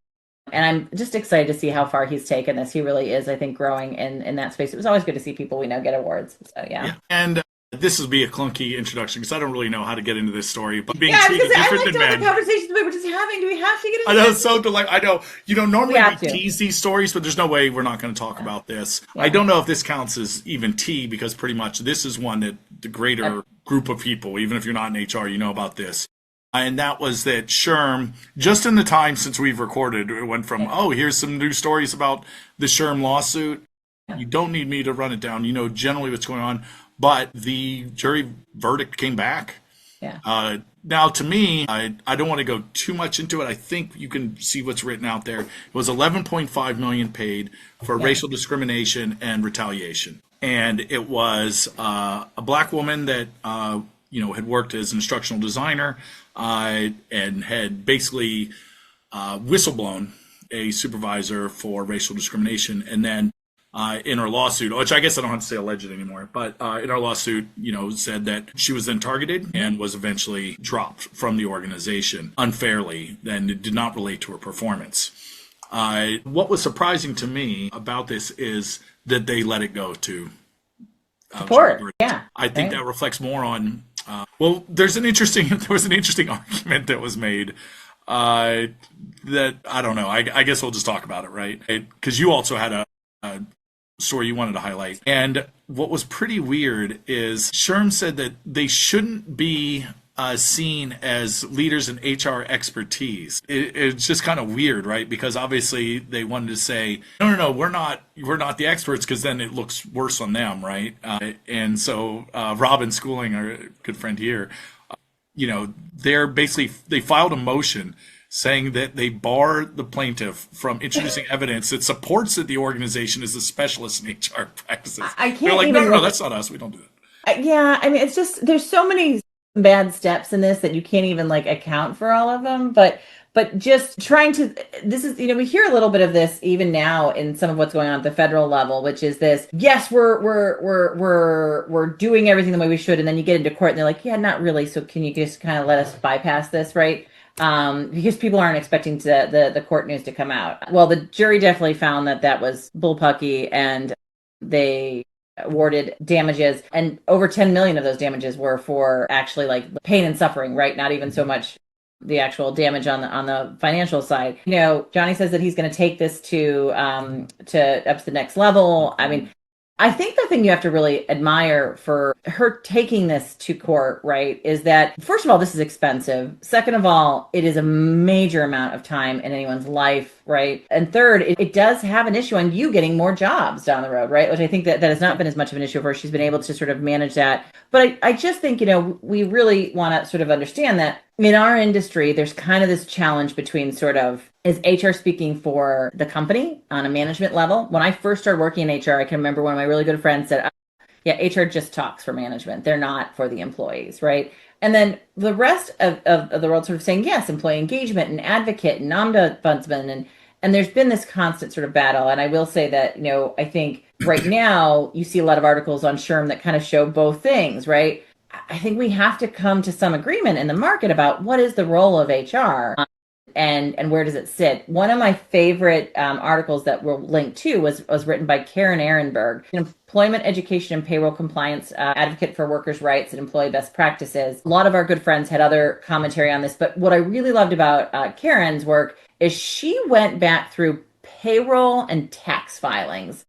And I'm just excited to see how far he's taken this. He really is, I think, growing in that space. It was always good to see people we know get awards. So, yeah. And this will be a clunky introduction because I don't really know how to get into this story. But being treated different than men. The conversations we were just having. Do we have to get into I know, this? it's so delightful. I know. Normally we tease these stories, but there's no way we're not going to talk about this. Yeah. I don't know if this counts as even tea, because pretty much this is one that the greater group of people, even if you're not in HR, you know about this. And that was that SHRM, just in the time since we've recorded, it went from, here's some new stories about the SHRM lawsuit. Yeah. You don't need me to run it down. You know generally what's going on. But the jury verdict came back. Yeah. Now, to me, I don't want to go too much into it. I think you can see what's written out there. It was $11.5 million paid for racial discrimination and retaliation. And it was a black woman that had worked as an instructional designer and had basically whistleblown a supervisor for racial discrimination, and then in her lawsuit, which I guess I don't have to say alleged anymore, but in her lawsuit, said that she was then targeted and was eventually dropped from the organization unfairly, and it did not relate to her performance. What was surprising to me about this is that they let it go to support. Yeah, I think that reflects more on. There was an interesting argument that was made that I don't know. I guess we'll just talk about it, right? Because you also had a story you wanted to highlight, and what was pretty weird is SHRM said that they shouldn't be seen as leaders in HR expertise. It's just kind of weird, right? Because obviously they wanted to say, no, we're not the experts, because then it looks worse on them, right? And so Robin Schooling, our good friend here, they filed a motion saying that they bar the plaintiff from introducing evidence that supports that the organization is a specialist in HR practices. I can't. They're like, no, that's not us. We don't do that. Yeah, I mean, it's just there's so many bad steps in this that you can't even account for all of them. But just trying to, this is, we hear a little bit of this even now in some of what's going on at the federal level, which is this, yes, we're doing everything the way we should. And then you get into court and they're like, yeah, not really. So can you just kind of let us bypass this, right? Because people aren't expecting the court news to come out. Well, the jury definitely found that was bullpucky, and they awarded damages, and over 10 million of those damages were for actually pain and suffering, right? Not even so much the actual damage on the financial side. Johnny says that he's going to take this to up to the next level. I mean, I think the thing you have to really admire for her taking this to court, right, is that, first of all, this is expensive. Second of all, it is a major amount of time in anyone's life, right? And third, it does have an issue on you getting more jobs down the road, right? Which I think that has not been as much of an issue for her. She's been able to sort of manage that. But I just think, we really want to sort of understand that in our industry, there's kind of this challenge between sort of, is HR speaking for the company on a management level? When I first started working in HR, I can remember one of my really good friends said, yeah, HR just talks for management. They're not for the employees, right? And then the rest of the world sort of saying, yes, employee engagement and advocate and ombudsman. And there's been this constant sort of battle. And I will say that, I think right now you see a lot of articles on SHRM that kind of show both things, right? I think we have to come to some agreement in the market about what is the role of HR. And where does it sit? One of my favorite articles that we'll link to was written by Karen Ehrenberg, an employment education and payroll compliance advocate for workers' rights and employee best practices. A lot of our good friends had other commentary on this, but what I really loved about Karen's work is she went back through payroll and tax filings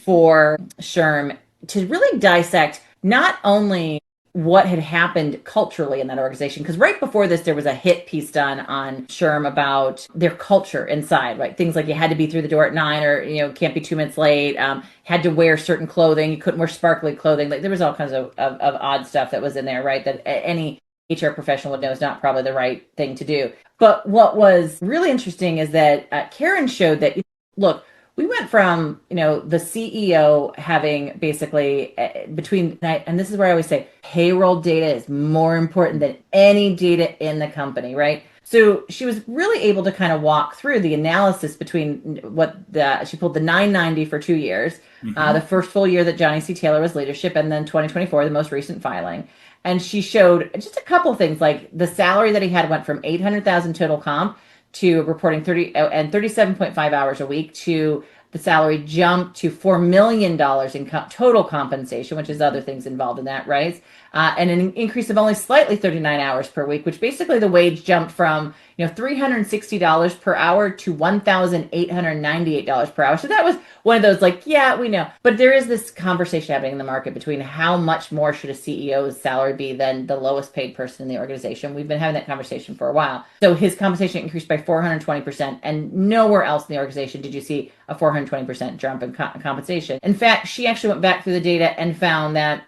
for SHRM to really dissect not only what had happened culturally in that organization. Because right before this, there was a hit piece done on SHRM about their culture inside, right? Things like you had to be through the door at 9, or, can't be 2 minutes late, had to wear certain clothing, you couldn't wear sparkly clothing. There was all kinds of odd stuff that was in there, right? That any HR professional would know is not probably the right thing to do. But what was really interesting is that Karen showed that, look, we went from, the CEO having basically and this is where I always say payroll data is more important than any data in the company, right? So she was really able to kind of walk through the analysis between she pulled the 990 for 2 years, the first full year that Johnny C. Taylor was leadership, and then 2024, the most recent filing. And she showed just a couple of things, like the salary that he had went from 800,000 total comp to reporting 37.5 hours a week, to the salary jumped to $4 million in total compensation, which is other things involved in that, right? And an increase of only slightly 39 hours per week, which basically the wage jumped from $360 per hour to $1,898 per hour. So that was one of those yeah, we know. But there is this conversation happening in the market between how much more should a CEO's salary be than the lowest paid person in the organization. We've been having that conversation for a while. So his compensation increased by 420%, and nowhere else in the organization did you see a 420% jump in compensation. In fact, she actually went back through the data and found that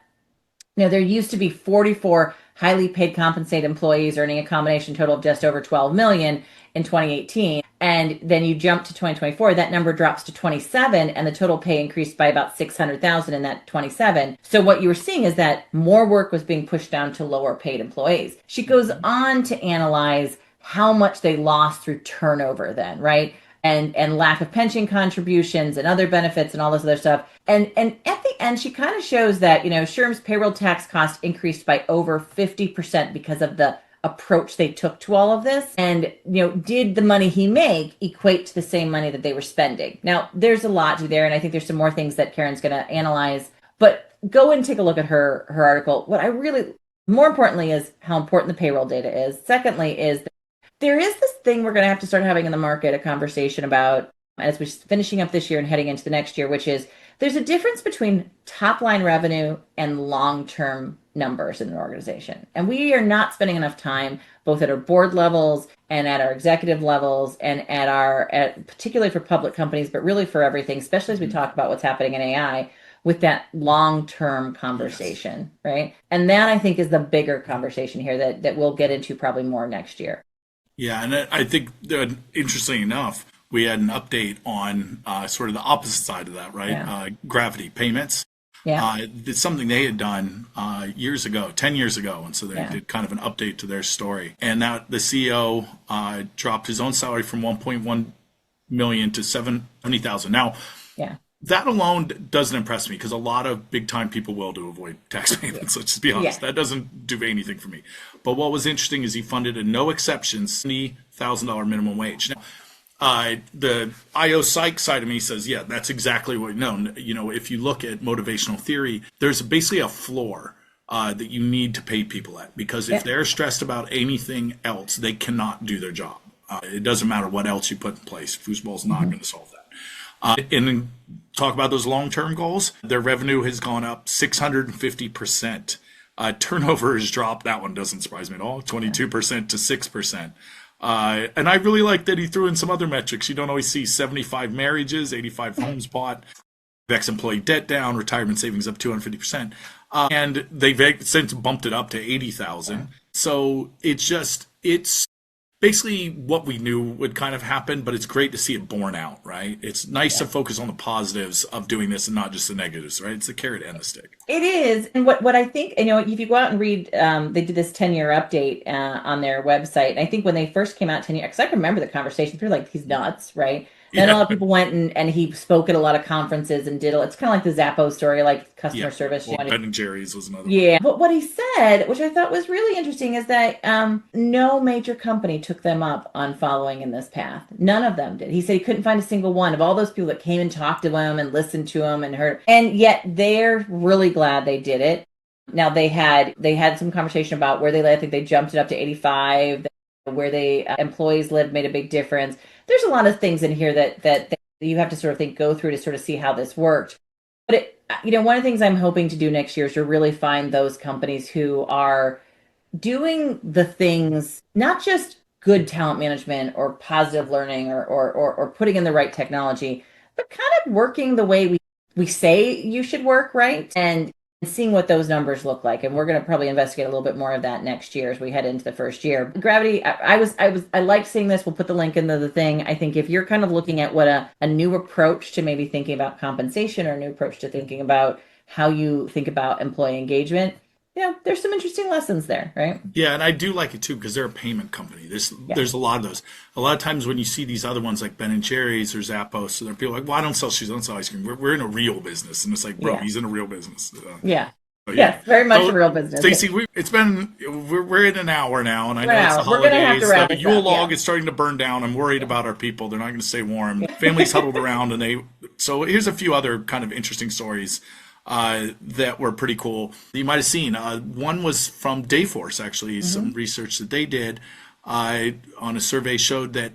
there used to be 44 highly paid compensated employees earning a combination total of just over 12 million in 2018. And then you jump to 2024, that number drops to 27, and the total pay increased by about 600,000 in that 27. So what you were seeing is that more work was being pushed down to lower paid employees. She goes on to analyze how much they lost through turnover then, right? And lack of pension contributions and other benefits and all this other stuff. And at the end, she kind of shows that, SHRM's payroll tax cost increased by over 50% because of the approach they took to all of this, and did the money he make equate to the same money that they were spending? Now, there's a lot to there, and I think there's some more things that Karen's going to analyze, but go and take a look at her article. What I really, more importantly, is how important the payroll data is. Secondly is there is this thing we're going to have to start having in the market, a conversation about as we're finishing up this year and heading into the next year, which is there's a difference between top line revenue and long-term numbers in an organization. And we are not spending enough time, both at our board levels and at our executive levels and particularly for public companies, but really for everything, especially as we talk about what's happening in AI, with that long-term conversation, right? And that, I think, is the bigger conversation here that we'll get into probably more next year. Yeah, and I think interestingly enough, we had an update on sort of the opposite side of that, right? Yeah. Gravity payments. Yeah. It's something they had done years ago, 10 years ago. And so they did kind of an update to their story. And now the CEO dropped his own salary from 1.1 million to 70,000. Now, that alone doesn't impress me because a lot of big time people will to avoid tax payments. Let's just be honest. That doesn't do anything for me. But what was interesting is he funded a no exceptions $70,000 minimum wage. Now, the IO psych side of me says, yeah, that's exactly what if you look at motivational theory, there's basically a floor that you need to pay people at, because if they're stressed about anything else, they cannot do their job. It doesn't matter what else you put in place. Foosball's not going to solve that. And then talk about those long-term goals. Their revenue has gone up 650%. Turnover has dropped. That one doesn't surprise me at all. 22% to 6%. And I really like that he threw in some other metrics. You don't always see 75 marriages, 85 homes bought, ex-employee debt down, retirement savings up 250%. And they've since bumped it up to 80,000. So it's basically what we knew would kind of happen, but it's great to see it borne out, right? It's nice to focus on the positives of doing this and not just the negatives, right? It's the carrot and the stick. It is. And what I think, if you go out and read, they did this 10-year update on their website. And I think when they first came out 10 years, because I can remember the conversation, they're like, he's nuts, right? Then a lot of people went and he spoke at a lot of conferences and it's kind of like the Zappos story, like customer service. Well, Ben and Jerry's was another one. Yeah. But what he said, which I thought was really interesting, is that no major company took them up on following in this path. None of them did. He said he couldn't find a single one of all those people that came and talked to him and listened to him and heard. And yet they're really glad they did it. Now they had some conversation about where they lived. I think they jumped it up to 85. Where employees live made a big difference. There's a lot of things in here that you have to sort of go through to sort of see how this worked. But one of the things I'm hoping to do next year is to really find those companies who are doing the things, not just good talent management or positive learning or putting in the right technology, but kind of working the way we say you should work, right? And seeing what those numbers look like. And we're going to probably investigate a little bit more of that next year as we head into the first year. Gravity, I like seeing this. We'll put the link into the thing. I think if you're kind of looking at what a new approach to maybe thinking about compensation or a new approach to thinking about how you think about employee engagement, there's some interesting lessons there, right? Yeah, and I do like it too because they're a payment company. There's a lot of those. A lot of times when you see these other ones like Ben and Jerry's or Zappos, so there are people like, well, I don't sell shoes, I don't sell ice cream. We're in a real business, and it's like, bro, he's in a real business. Yes, very much a real business. Stacey, we're in an hour now, and I know it's the holidays. We're gonna have to wrap the Yule log is starting to burn down. I'm worried about our people; they're not going to stay warm. Families huddled around, So here's a few other kind of interesting stories that were pretty cool that you might have seen. One was from Dayforce, actually. Some research that they did on a survey showed that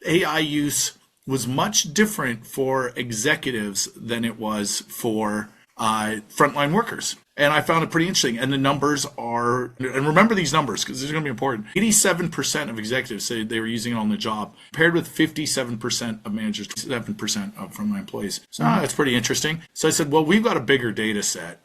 AI use was much different for executives than it was for frontline workers. And I found it pretty interesting. And the numbers are, and remember these numbers because these are going to be important. 87% of executives say they were using it on the job, paired with 57% of managers, 7% of frontline employees. So that's pretty interesting. So I said, well, we've got a bigger data set.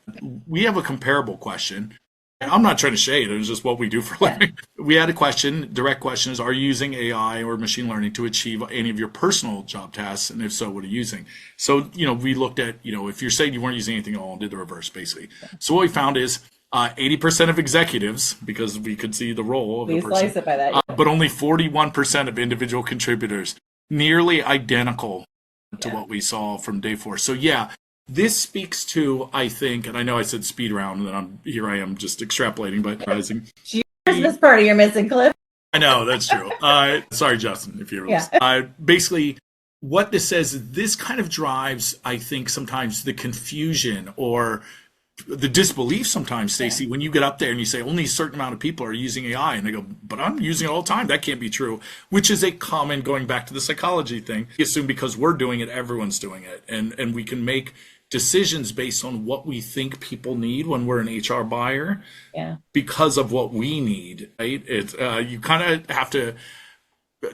We have a comparable question. I'm not trying to shade. It was just what we do for a living. We had a question, direct question is, are you using AI or machine learning to achieve any of your personal job tasks? And if so, what are you using? So, we looked at, if you're saying you weren't using anything at all, and did the reverse, basically. So what we found is 80% of executives, because we could see the role of the person. Slice it by that. But only 41% of individual contributors, nearly identical to what we saw from Dayforce. So, this speaks to, I think, and I know I said speed round, and then I am just extrapolating, but rising. Christmas party you're missing, Cliff. I know, that's true. Sorry, Justin, if you're Yeah. listening. Basically, what this says is this kind of drives, I think, sometimes the confusion or the disbelief sometimes, Stacey, when you get up there and you say only a certain amount of people are using AI, and they go, but I'm using it all the time. That can't be true, which is a common, going back to the psychology thing. We assume because we're doing it, everyone's doing it. And we can make decisions based on what we think people need when we're an HR buyer because of what we need, right? It's, you kind of have to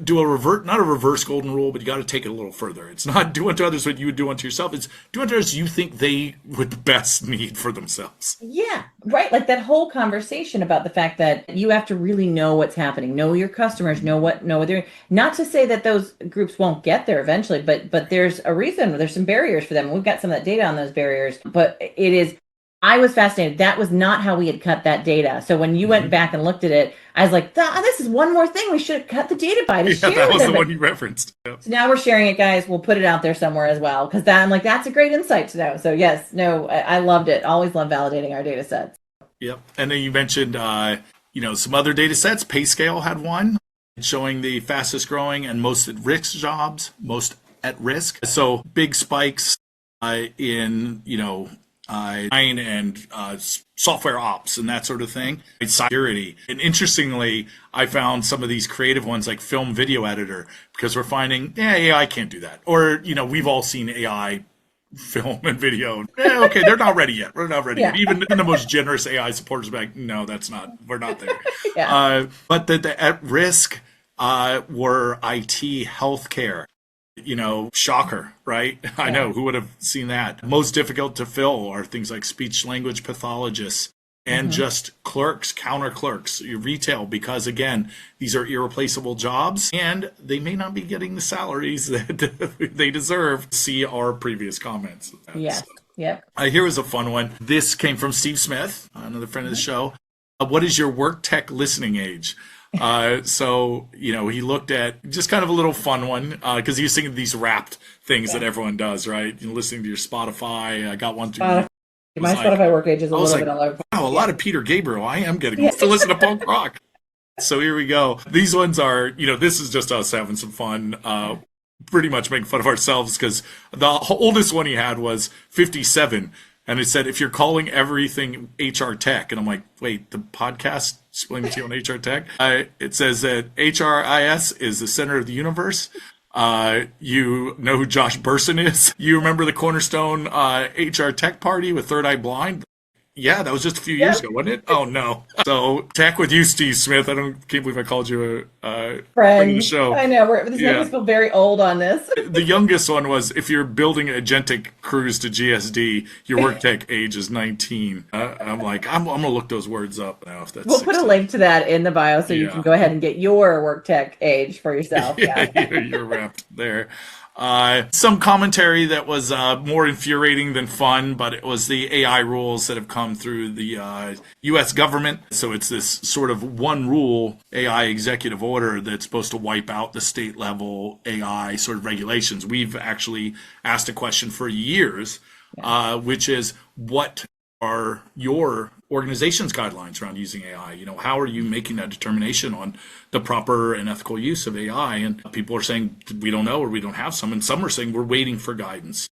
do not a reverse golden rule, but you got to take it a little further. It's not do unto others what you would do unto yourself. It's do unto others you think they would best need for themselves. Yeah, right. Like that whole conversation about the fact that you have to really know what's happening, know your customers, know what they're, not to say that those groups won't get there eventually, but there's a reason, there's some barriers for them. We've got some of that data on those barriers, but I was fascinated. That was not how we had cut that data. So when you went back and looked at it, I was like, this is one more thing we should have cut the data by to share that was with the one you referenced. Yep. So now we're sharing it, guys. We'll put it out there somewhere as well. Because I'm like, that's a great insight to know. So yes, no, I loved it. Always love validating our data sets. Yep. And then you mentioned, some other data sets. PayScale had one showing the fastest growing and most at risk jobs, most at risk. So big spikes in, and software ops and that sort of thing. Security. And interestingly, I found some of these creative ones like film video editor, because we're finding, AI can't do that. Or, we've all seen AI film and video. Okay, they're not ready yet. We're not ready yet. Even the most generous AI supporters are like, no, we're not there. But the at risk were IT, healthcare. Shocker, right? Yeah. I know, who would have seen that? Most difficult to fill are things like speech language pathologists and just clerks, counter clerks, your retail, because again, these are irreplaceable jobs and they may not be getting the salaries that they deserve. See our previous comments. Yes. Yeah. Here was a fun one. This came from Steve Smith, another friend of the show. What is your work tech listening age? So, he looked at just kind of a little fun one, because he was thinking of these wrapped things that everyone does, right? Listening to your Spotify. I got one through. My Spotify work age is a little bit all over. Wow, a lot of Peter Gabriel. I am getting to listen to punk rock. So here we go. These ones are, this is just us having some fun, pretty much making fun of ourselves, because the oldest one he had was 57. And it said, if you're calling everything HR tech, and I'm like, wait, the podcast explaining to you on HR tech? It says that HRIS is the center of the universe. You know who Josh Burson is? You remember the Cornerstone HR tech party with Third Eye Blind? Yeah, that was just a few years ago, wasn't it? Oh, no. So, tech with you, Steve Smith. Can't believe I called you a friend of the show. I know. This makes us feel very old on this. The youngest one was, if you're building an agentic cruise to GSD, your work tech age is 19. I'm like, I'm going to look those words up now. If that's We'll put a link to that in the bio so you can go ahead and get your work tech age for yourself. You're wrapped there. Some commentary that was more infuriating than fun, but it was the AI rules that have come through the U.S. government. So it's this sort of one rule AI executive order that's supposed to wipe out the state level AI sort of regulations. We've actually asked a question for years, which is, what are your organization's guidelines around using AI? How are you making that determination on the proper and ethical use of AI? And people are saying we don't know, or we don't have some, and some are saying we're waiting for guidance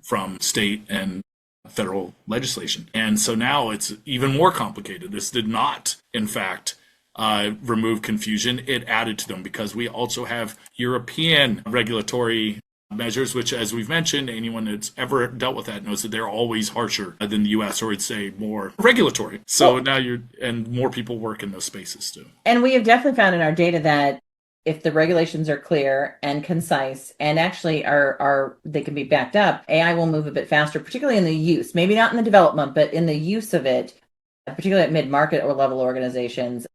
from state and federal legislation. And so now it's even more complicated. This did not, in fact, remove confusion. It added to them, because we also have European regulatory measures, which, as we've mentioned, anyone that's ever dealt with that knows that they're always harsher than the U.S., or I'd say more regulatory. So now and more people work in those spaces too. And we have definitely found in our data that if the regulations are clear and concise and actually are they can be backed up, AI will move a bit faster, particularly in the use, maybe not in the development, but in the use of it, particularly at mid-market or level organizations.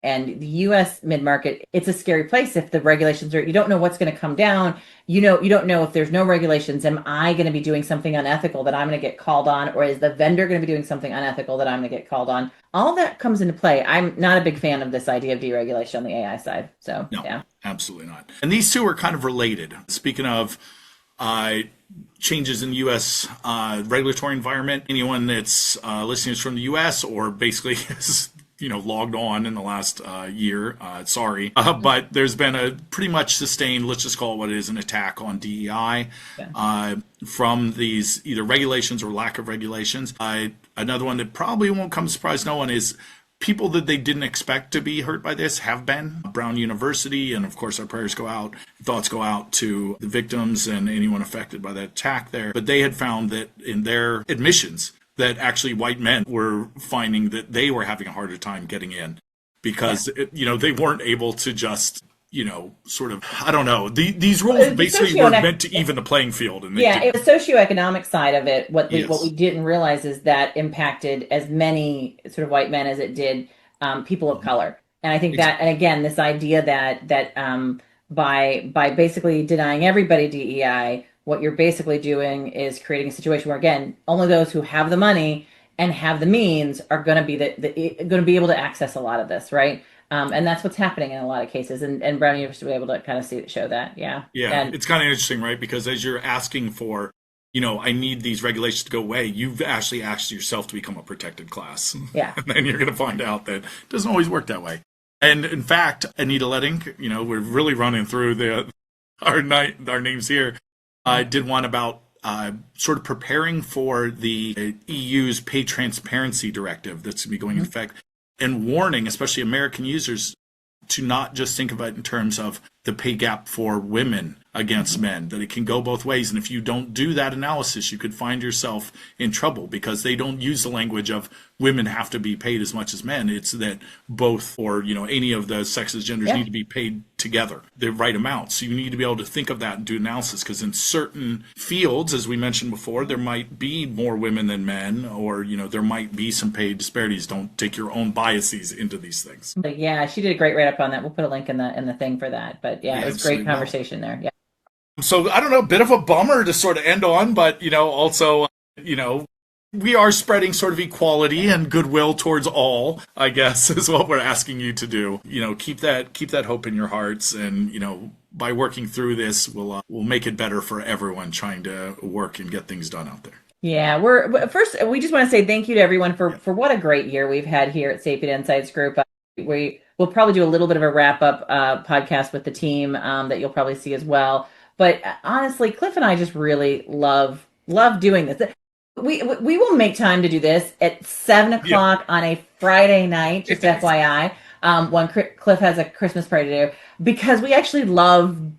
And the U.S. mid-market, it's a scary place if the regulations you don't know what's going to come down. You don't know if there's no regulations. Am I going to be doing something unethical that I'm going to get called on? Or is the vendor going to be doing something unethical that I'm going to get called on? All that comes into play. I'm not a big fan of this idea of deregulation on the AI side. So, no, absolutely not. And these two are kind of related. Speaking of changes in the U.S. Regulatory environment, anyone that's listening is from the U.S. or basically logged on in the last year. Sorry. But there's been a pretty much sustained, let's just call it what it is, an attack on DEI from these either regulations or lack of regulations. Another one that probably won't come as a surprise to no one is people that they didn't expect to be hurt by this have been. Brown University, and of course our prayers go out, thoughts go out to the victims and anyone affected by that attack there. But they had found that in their admissions that actually white men were finding that they were having a harder time getting in because, they weren't able to just, sort of, I don't know. These rules basically were meant to even the playing field. And it was socioeconomic side of it. What we didn't realize is that impacted as many sort of white men as it did people of color. And I think that, and again, this idea that by basically denying everybody DEI, what you're basically doing is creating a situation where, again, only those who have the money and have the means are going to be going to be able to access a lot of this, right? And that's what's happening in a lot of cases. And Brown University was able to kind of show that. Yeah. Yeah. And it's kind of interesting, right? Because as you're asking for, I need these regulations to go away, you've actually asked yourself to become a protected class. Yeah. And then you're going to find out that it doesn't always work that way. And in fact, Anita Letting, we're really running through our names here. I did one about sort of preparing for the EU's pay transparency directive that's going to be going into effect, and warning, especially American users, to not just think of it in terms of the pay gap for women against men, that it can go both ways. And if you don't do that analysis, you could find yourself in trouble because they don't use the language of women have to be paid as much as men. It's that both, or, any of the sexes, genders need to be paid together, the right amount. So you need to be able to think of that and do analysis, because in certain fields, as we mentioned before, there might be more women than men, or, there might be some pay disparities. Don't take your own biases into these things. Yeah, she did a great write-up on that. We'll put a link in the thing for that. But it was a great conversation there. Yeah. So I don't know, a bit of a bummer to sort of end on, but, also, we are spreading sort of equality and goodwill towards all, I guess, is what we're asking you to do. Keep that hope in your hearts, and by working through this, we'll make it better for everyone trying to work and get things done out there. Yeah, we just want to say thank you to everyone for what a great year we've had here at Sapient Insights Group. We'll probably do a little bit of a wrap up podcast with the team that you'll probably see as well. But honestly, Cliff and I just really love doing this. We will make time to do this at 7:00 on a Friday night, just FYI, when Cliff has a Christmas party to do, because we actually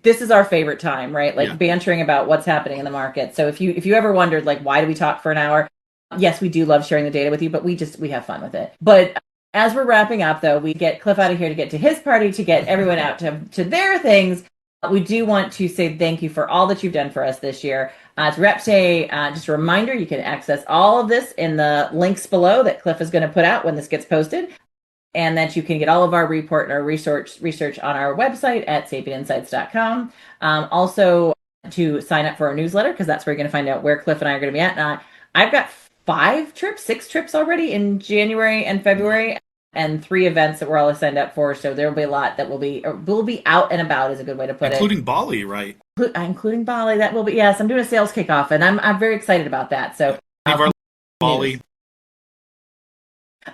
this is our favorite time, right? Like bantering about what's happening in the market. So if you ever wondered, like, why do we talk for an hour? Yes, we do love sharing the data with you, but we have fun with it. But as we're wrapping up, though, we get Cliff out of here to get to his party, to get everyone out to their things. We do want to say thank you for all that you've done for us this year. It's Rep Day. Just a reminder, you can access all of this in the links below that Cliff is going to put out when this gets posted, and that you can get all of our report and our research on our website at sapientinsights.com. Also, to sign up for our newsletter, because that's where you're going to find out where Cliff and I are going to be at. I've got 6 trips already in January and February, and 3 events that we're all signed up for. So there will be a lot that will be out and about, is a good way to put including Bali, right? Including Bali. That will be, yes. I'm doing a sales kickoff, and I'm very excited about that. So Bali.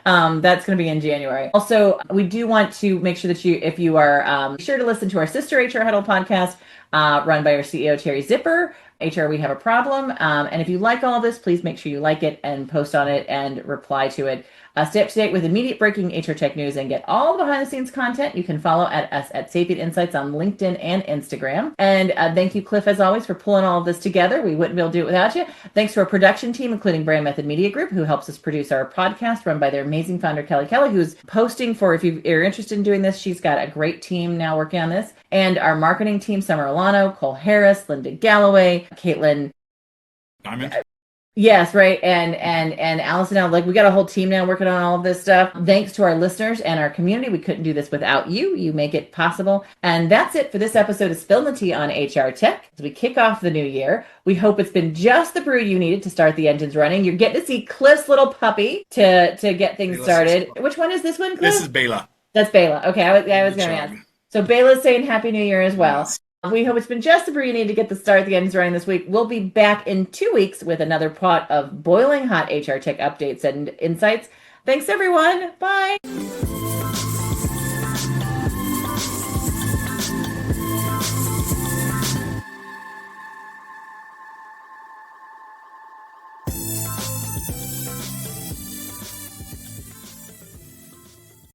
That's going to be in January. Also, we do want to make sure that if you are sure to listen to our sister HR Huddle podcast, run by our CEO, Terry Zipper. HR, we have a problem. And if you like all of this, please make sure you like it and post on it and reply to it. Stay up to date with immediate breaking HR tech news and get all the behind-the-scenes content. You can follow us at Sapient Insights on LinkedIn and Instagram. And thank you, Cliff, as always, for pulling all of this together. We wouldn't be able to do it without you. Thanks to our production team, including Brand Method Media Group, who helps us produce our podcast, run by their amazing founder, Kelly, who's posting for, if you're interested in doing this, she's got a great team now working on this. And our marketing team, Summer Alano, Cole Harris, Linda Galloway, Caitlin Diamond. Yes, right. And Allison, now, we got a whole team now working on all of this stuff. Thanks to our listeners and our community. We couldn't do this without you. You make it possible. And that's it for this episode of Spill the Tea on HR Tech. As we kick off the new year, we hope it's been just the brew you needed to start the engines running. You're getting to see Cliff's little puppy to get things started. Which one is this one, Cliff? This is Bela. That's Bela. Okay, I was going to ask. So Bela's saying Happy New Year as well. Yes. We hope it's been just the brew you need to get the start the engines running this week. We'll be back in 2 weeks with another pot of boiling hot HR tech updates and insights. Thanks, everyone. Bye.